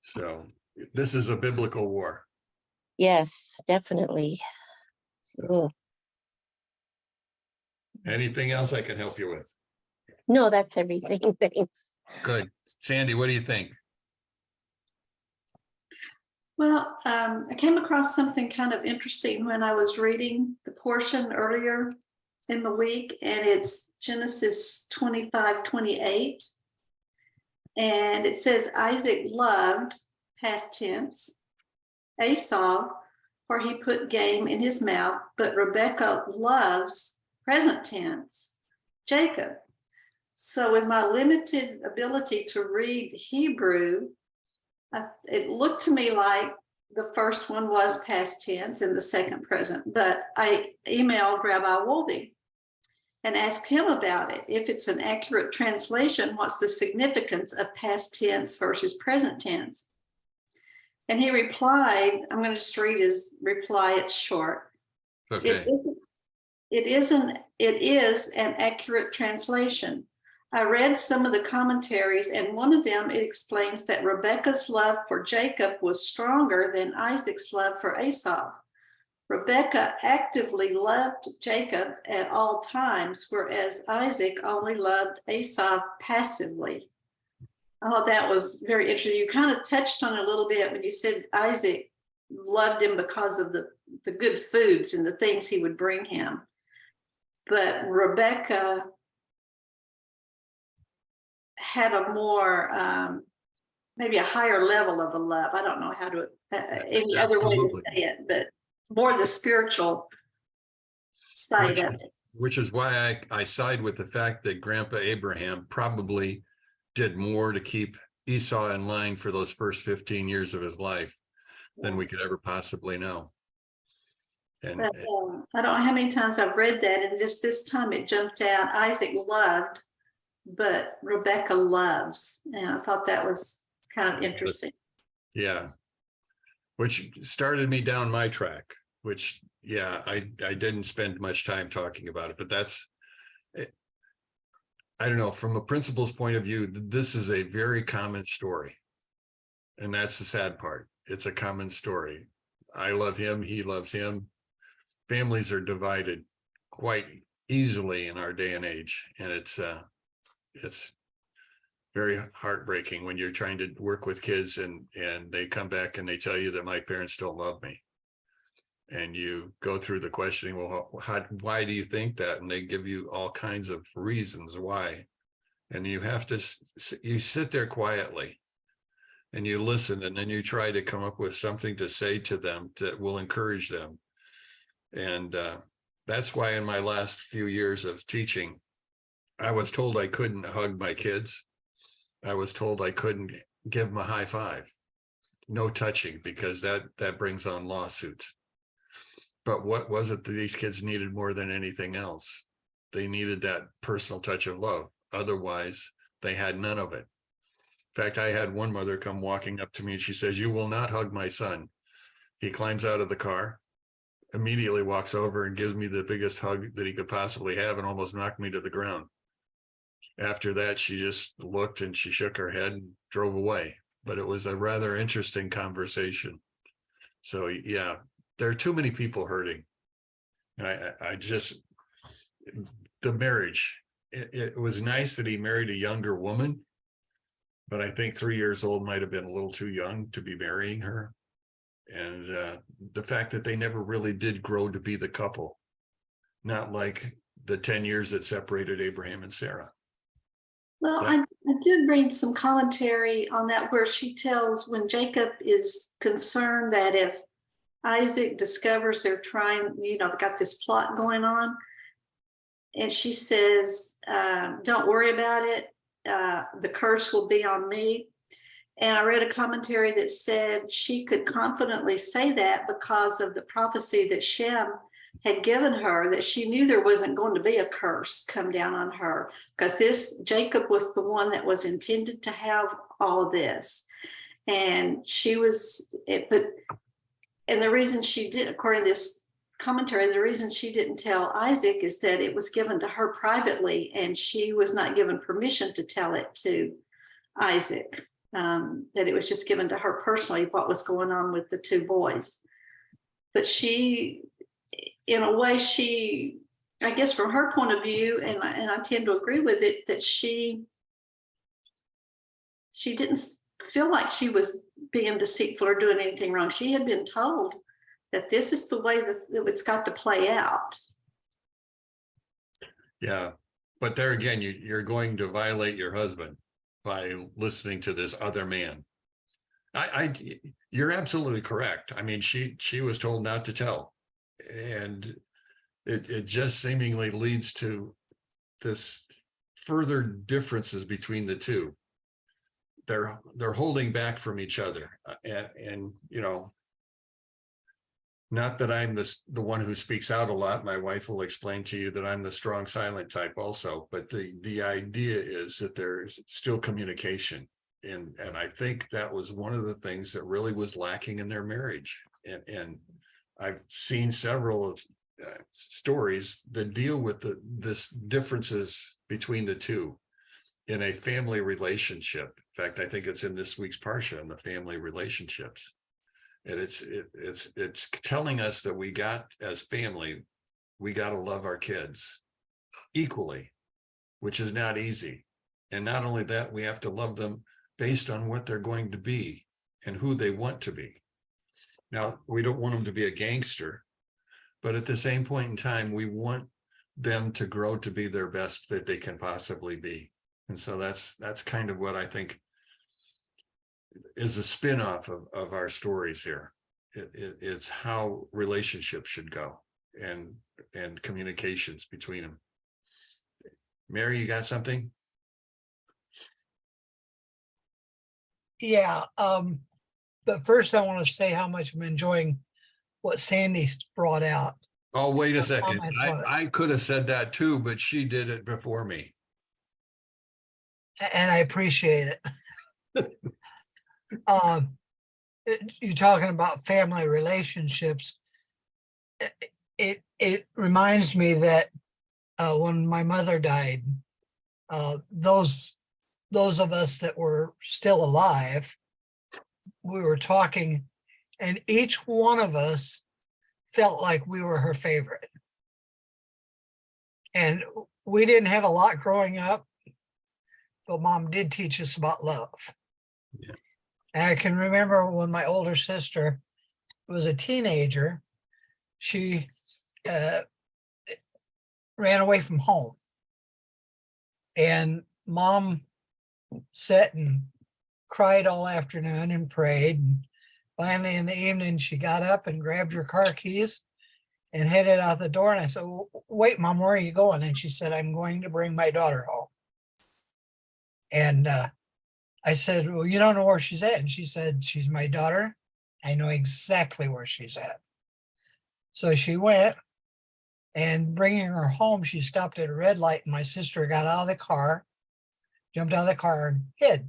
So this is a biblical war. Yes, definitely. Oh, Anything else I can help you with? no, that's everything. Thanks. Good. Sandy, what do you think? Well, I came across something kind of interesting when I was reading the portion earlier in the week, and it's Genesis 25:28. And it says, Isaac loved, past tense, Esau, for he put game in his mouth, but Rebekah loves, present tense, Jacob. So with my limited ability to read Hebrew, it looked to me like the first one was past tense and the second present, but I emailed Rabbi Wolbe and asked him about it. If it's an accurate translation, what's the significance of past tense versus present tense? And he replied, I'm going to just read his reply, it's short. Okay. It is an accurate translation. I read some of the commentaries, and one of them, it explains that Rebekah's love for Jacob was stronger than Isaac's love for Esau. Rebekah actively loved Jacob at all times, whereas Isaac only loved Esau passively. Oh, that was very interesting. You kind of touched on it a little bit when you said Isaac loved him because of the good foods and the things he would bring him. But Rebekah had a more, maybe a higher level of a love. I don't know how to, any other way to Absolutely. say it, but more the spiritual side of it. Which is why I side with the fact that Grandpa Abraham probably did more to keep Esau in line for those first 15 years of his life than we could ever possibly know. And But, I don't know how many times I've read that, and just this time it jumped out. Isaac loved, but Rebekah loves. And I thought that was kind of interesting. yeah, which started me down my track, which, yeah, I didn't spend much time talking about it, but that's, I don't know, from a principal's point of view, this is a very common story. And that's the sad part. It's a common story. I love him, he loves him. Families are divided quite easily in our day and age. And it's very heartbreaking when you're trying to work with kids and they come back and they tell you that my parents don't love me. And you go through the questioning, well, why do you think that? And they give you all kinds of reasons why. And you have to, you sit there quietly and you listen, and then you try to come up with something to say to them that will encourage them. And that's why in my last few years of teaching, I was told I couldn't hug my kids. I was told I couldn't give them a high five, no touching, because that brings on lawsuits. But what was it that these kids needed more than anything else? They needed that personal touch of love. Otherwise, they had none of it. In fact, I had one mother come walking up to me and she says, "You will not hug my son." He climbs out of the car, immediately walks over and gives me the biggest hug that he could possibly have and almost knocked me to the ground. After that, she just looked and she shook her head and drove away. But it was a rather interesting conversation. So, yeah, there are too many people hurting. And I just, the marriage, it was nice that he married a younger woman, but I think 3 years old might have been a little too young to be marrying her. And the fact that they never really did grow to be the couple, not like the 10 years that separated Abraham and Sarah. Well, I did read some commentary on that where she tells when Jacob is concerned that if Isaac discovers they're trying, got this plot going on, and she says, don't worry about it. The curse will be on me. And I read a commentary that said she could confidently say that because of the prophecy that Shem had given her, that she knew there wasn't going to be a curse come down on her, because Jacob was the one that was intended to have all of this. And and the reason she did, according to this commentary, the reason she didn't tell Isaac is that it was given to her privately, and she was not given permission to tell it to Isaac. That it was just given to her personally, what was going on with the two boys. But she, in a way, I guess from her point of view, and I tend to agree with it, that she didn't feel like she was being deceitful or doing anything wrong. She had been told that this is the way that it's got to play out. Yeah, but there again, you're going to violate your husband by listening to this other man. You're absolutely correct. I mean, she was told not to tell, and it just seemingly leads to this further differences between the two. They're holding back from each other, and not that I'm the one who speaks out a lot. My wife will explain to you that I'm the strong silent type also, but the idea is that there's still communication. And I think that was one of the things that really was lacking in their marriage. And I've seen several of stories that deal with this differences between the two in a family relationship. In fact, I think it's in this week's Parsha on the family relationships. And it's telling us that as family, we got to love our kids equally, which is not easy. And not only that, we have to love them based on what they're going to be and who they want to be. Now, we don't want them to be a gangster, but at the same point in time, we want them to grow to be their best that they can possibly be. And so that's kind of what I think is a spin-off of our stories here. It's how relationships should go and communications between them. Mary, you got something? Yeah, but first I want to say how much I'm enjoying what Sandy's brought out. Oh, wait a second. comments on it. I could have said that too, but she did it before me. And I appreciate it. You're talking about family relationships. It reminds me that when my mother died, those of us that were still alive, we were talking, and each one of us felt like we were her favorite. And we didn't have a lot growing up, but Mom did teach us about love. Yeah. And I can remember when my older sister was a teenager, she ran away from home. And Mom sat and cried all afternoon and prayed. And finally in the evening, she got up and grabbed her car keys and headed out the door. And I said, wait, Mom, where are you going? And she said, I'm going to bring my daughter home. And I said, well, you don't know where she's at. And she said, she's my daughter. I know exactly where she's at. So she went, and bringing her home, she stopped at a red light, and my sister got out of the car, jumped out of the car and hid.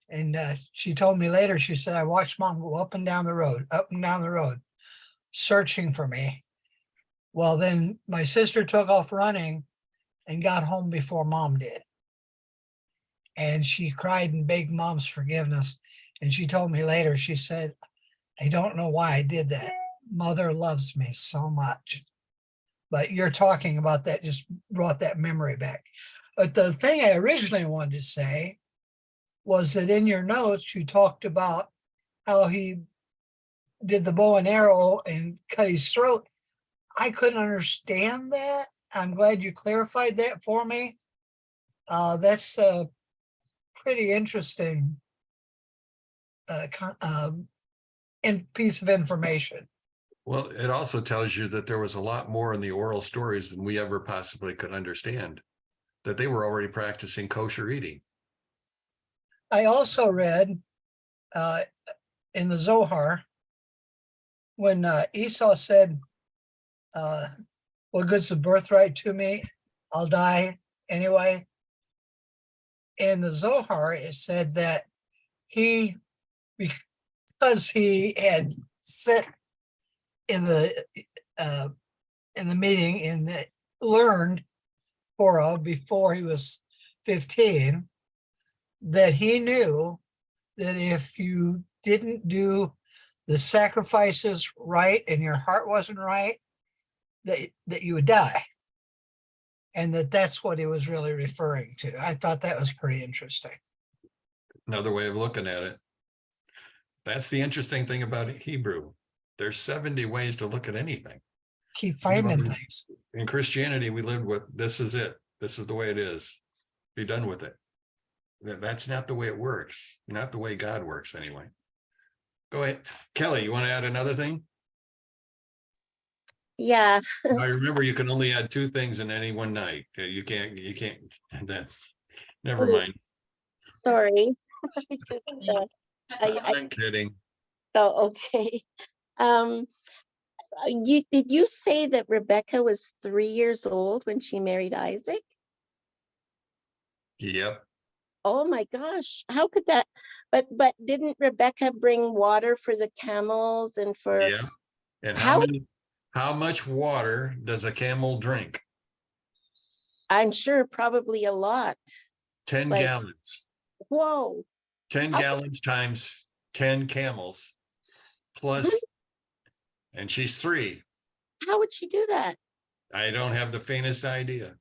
And she told me later, she said, I watched Mom go up and down the road, searching for me. Well, then my sister took off running and got home before Mom did. And she cried and begged Mom's forgiveness. And she told me later, she said, I don't know why I did that. Mother loves me so much. But you're talking about that, just brought that memory back. But the thing I originally wanted to say was that in your notes, you talked about how he did the bow and arrow and cut his throat. I couldn't understand that. I'm glad you clarified that for me. That's pretty interesting piece of information. Well, it also tells you that there was a lot more in the oral stories than we ever possibly could understand, that they were already practicing kosher eating. I also read in the Zohar when Esau said, what good's the birthright to me? I'll die anyway. In the Zohar, it said that because he had sat in the meeting and learned Torah before he was 15, that he knew that if you didn't do the sacrifices right and your heart wasn't right, that you would die. And that's what he was really referring to. I thought that was pretty interesting. Another way of looking at it. That's the interesting thing about Hebrew. There's 70 ways to look at anything. Keep finding in- things. In Christianity, we live with, this is it. This is the way it is. Be done with it. That's not the way it works. Not the way God works anyway. Go ahead. Kelly, you want to add another thing? Yeah, Now remember, you can only add 2 things in any one night. You can't, that's, never mind. sorry. I just, I, I'm kidding. oh, okay. Did you say that Rebecca was 3 years old when she married Isaac? Yep. Oh my gosh, how could that? But didn't Rebecca bring water for the camels and for? Yeah. And How- how much water does a camel drink? I'm sure probably a lot. 10 Like- gallons. Whoa, 10 How- gallons times 10 camels plus, and she's 3. how would she do that? I don't have the faintest idea.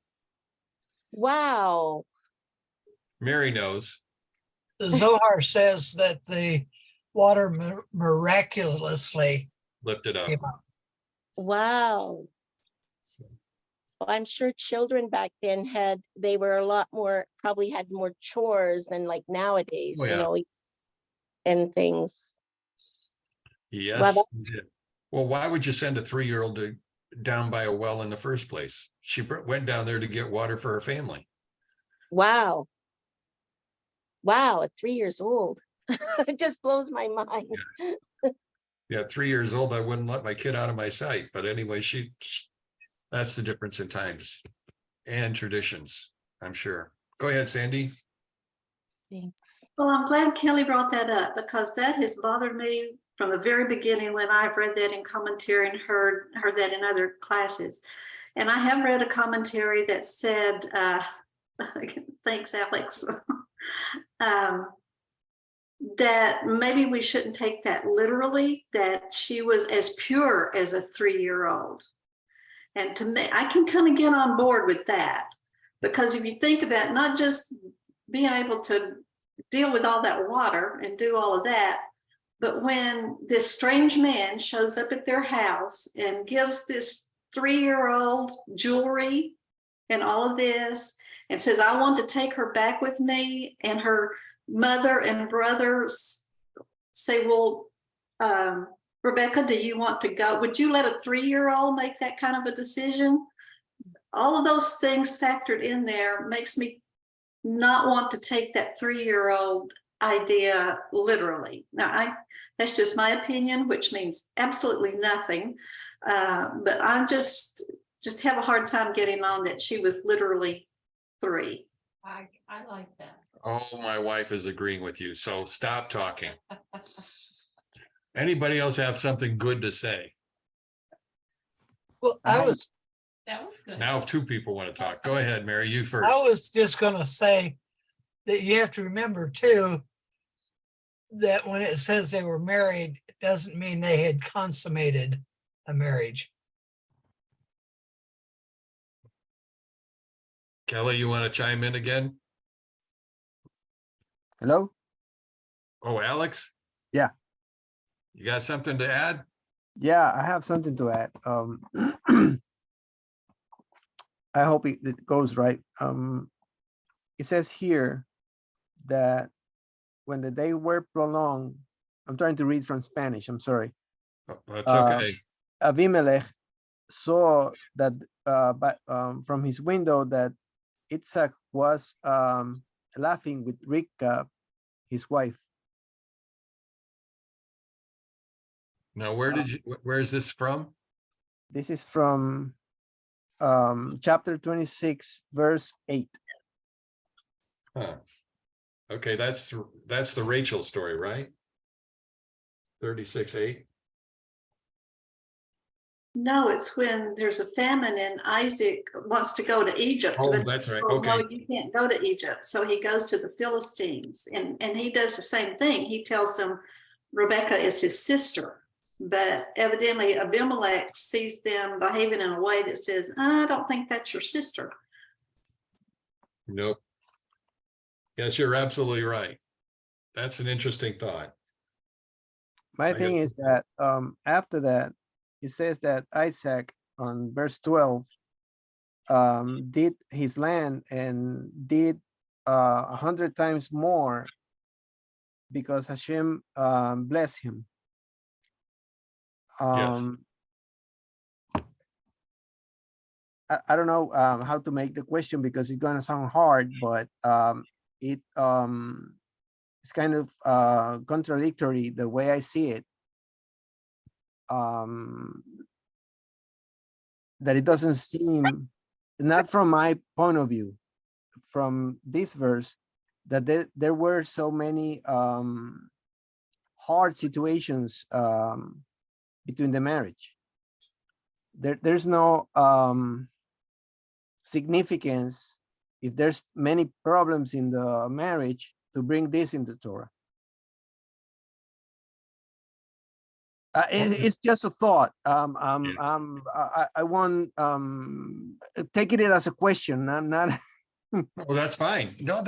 Wow. Mary knows. The Zohar says that the water miraculously Lift it up. came up. Wow. So, Well, I'm sure children back then they were a lot more, probably had more chores than like nowadays, Oh, you yeah. know, and things. yes. Well, she did. Well, why would you send a 3-year-old down by a well in the first place? She went down there to get water for her family. Wow. Wow, at 3 years old. It just blows my mind. Yeah, 3 years old, I wouldn't let my kid out of my sight. But anyway, that's the difference in times and traditions, I'm sure. Go ahead, Sandy. Thanks. Well, I'm glad Kelly brought that up because that has bothered me from the very beginning when I've read that in commentary and heard that in other classes. And I have read a commentary that said, thanks, Alex, that maybe we shouldn't take that literally, that she was as pure as a 3-year-old. And to me, I can kind of get on board with that, because if you think about not just being able to deal with all that water and do all of that, but when this strange man shows up at their house and gives this 3-year-old jewelry and all of this and says, I want to take her back with me, and her mother and brothers say, well, Rebecca, do you want to go? Would you let a 3-year-old make that kind of a decision? All of those things factored in there makes me not want to take that 3-year-old idea literally. Now, that's just my opinion, which means absolutely nothing. But I'm just have a hard time getting on that she was literally 3. I like that. Oh, my wife is agreeing with you, so stop talking. Anybody else have something good to say? Well, That was good. Now 2 people want to talk. Go ahead, Mary, you I first. was just gonna say that you have to remember too, that when it says they were married, it doesn't mean they had consummated a marriage. Kelly, you want to chime in again? Hello? Oh, Alex? Yeah. You got something to add? Yeah, I have something to add. I hope it goes right. It says here that when the day were prolonged, I'm trying to read from Spanish, I'm sorry. That's okay. Abimelech saw that from his window that Isaac was laughing with Rivkah, his wife. Now, where's this from? This is from chapter 26, verse 8. Huh. Okay, that's the Rachel story, right? 36:8. No, it's when there's a famine and Isaac wants to go to Egypt. Oh, but that's he's right. told, Okay. No, you can't go to Egypt. So he goes to the Philistines and he does the same thing. He tells them Rebecca is his sister, but evidently Abimelech sees them behaving in a way that says, I don't think that's your sister. Nope. Yes, you're absolutely right. That's an interesting thought. My I thing get- is that after that, it says that Isaac on verse 12 did his land and did 100 times more because Hashem blessed him. I don't know how to make the question because it's gonna sound hard, but it's kind of contradictory the way I see it. That it doesn't seem, not from my point of view, from this verse, that there were so many hard situations between the marriage. There's no significance if there's many problems in the marriage to bring this into Torah. It's just a thought. I want taking it as a question, not. Oh, that's fine. No,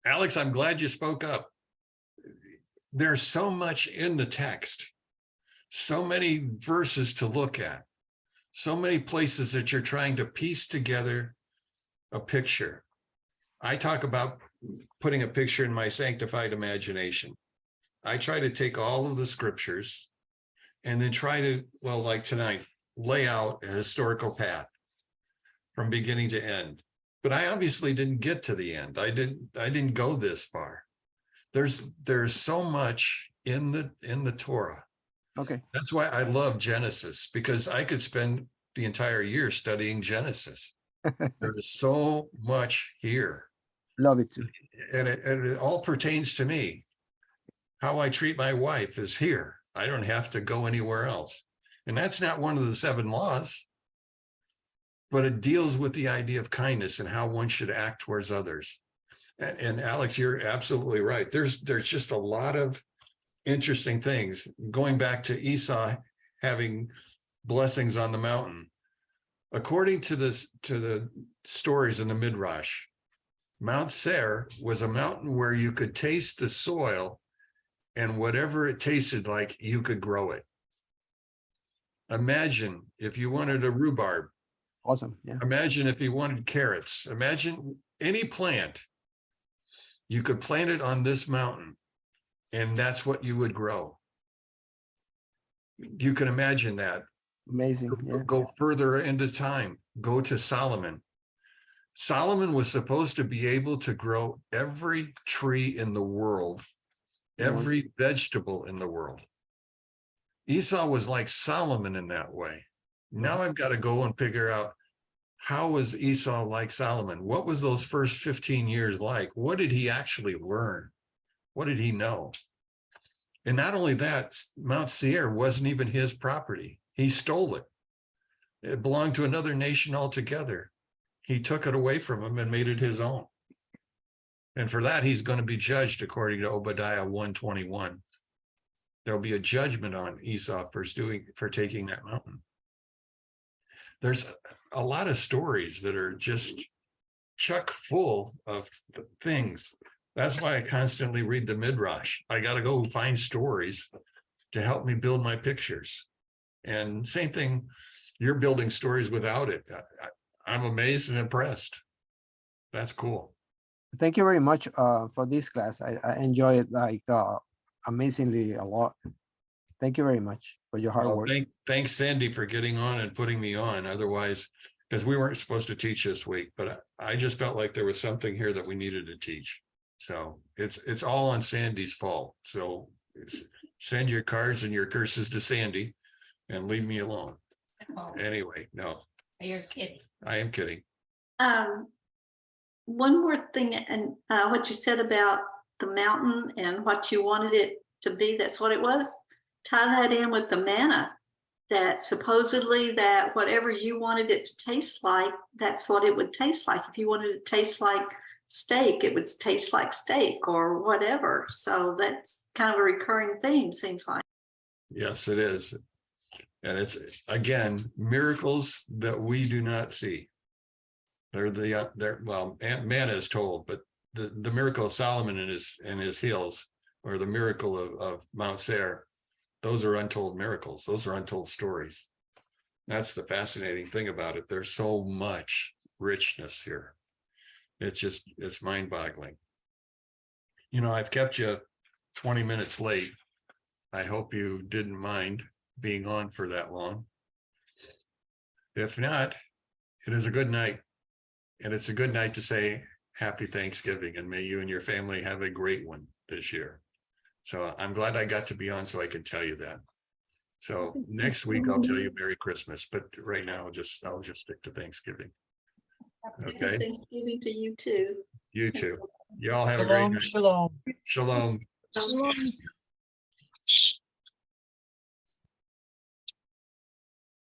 Alex, I'm glad you spoke up. There's so much in the text, so many verses to look at, so many places that you're trying to piece together a picture. I talk about putting a picture in my sanctified imagination. I try to take all of the scriptures and then try to, well, like tonight, lay out a historical path from beginning to end. But I obviously didn't get to the end. I didn't go this far. There's so much in the Torah. Okay. That's why I love Genesis, because I could spend the entire year studying Genesis. There's so much here. Love it too. And it all pertains to me. How I treat my wife is here. I don't have to go anywhere else. And that's not one of the 7 laws, but it deals with the idea of kindness and how one should act towards others. And Alex, you're absolutely right. There's just a lot of interesting things. Going back to Esau having blessings on the mountain. According to the stories in the Midrash, Mount Seir was a mountain where you could taste the soil, and whatever it tasted like, you could grow it. Imagine if you wanted a rhubarb. Awesome. Yeah. Imagine if you wanted carrots. Imagine any plant. You could plant it on this mountain, and that's what you would grow. You can imagine that. Amazing. Yeah. Go further into time. Go to Solomon. Solomon was supposed to be able to grow every tree in the world, every vegetable in the world. Esau was like Solomon in that way. Now I've got to go and figure out, how was Esau like Solomon? What was those first 15 years like? What did he actually learn? What did he know? And not only that, Mount Seir wasn't even his property. He stole it. It belonged to another nation altogether. He took it away from him and made it his own. And for that, he's going to be judged according to Obadiah 1:21. There'll be a judgment on Esau for taking that mountain. There's a lot of stories that are just chock full of things. That's why I constantly read the Midrash. I got to go find stories to help me build my pictures. And same thing, you're building stories without it. I'm amazed and impressed. That's cool. thank you very much for this class. I enjoy it like amazingly a lot. Thank you very much for your hard Well, work. thanks Sandy for getting on and putting me on. Otherwise, because we weren't supposed to teach this week, but I just felt like there was something here that we needed to teach. So it's all on Sandy's fault. So send your cards and your curses to Sandy and leave me alone. Oh, Anyway, no, you're kidding. I am kidding. One more thing, and what you said about the mountain and what you wanted it to be, that's what it was. Tie that in with the manna, that supposedly that whatever you wanted it to taste like, that's what it would taste like. If you wanted it to taste like steak, it would taste like steak or whatever. So that's kind of a recurring theme, seems like. Yes, it is. And it's, again, miracles that we do not see. They're well, manna is told, but the miracle of Solomon and his hills, or the miracle of Mount Seir, those are untold miracles. Those are untold stories. That's the fascinating thing about it. There's so much richness here. It's mind-boggling. You know, I've kept you 20 minutes late. I hope you didn't mind being on for that long. If not, it is a good night. And it's a good night to say happy Thanksgiving, and may you and your family have a great one this year. So I'm glad I got to be on so I can tell you that. So next week I'll tell you Merry Christmas, but right now I'll just stick to Thanksgiving. Okay. Thanksgiving to you too. You too. Y'all have a great Shalom, night. shalom. Shalom. Shalom.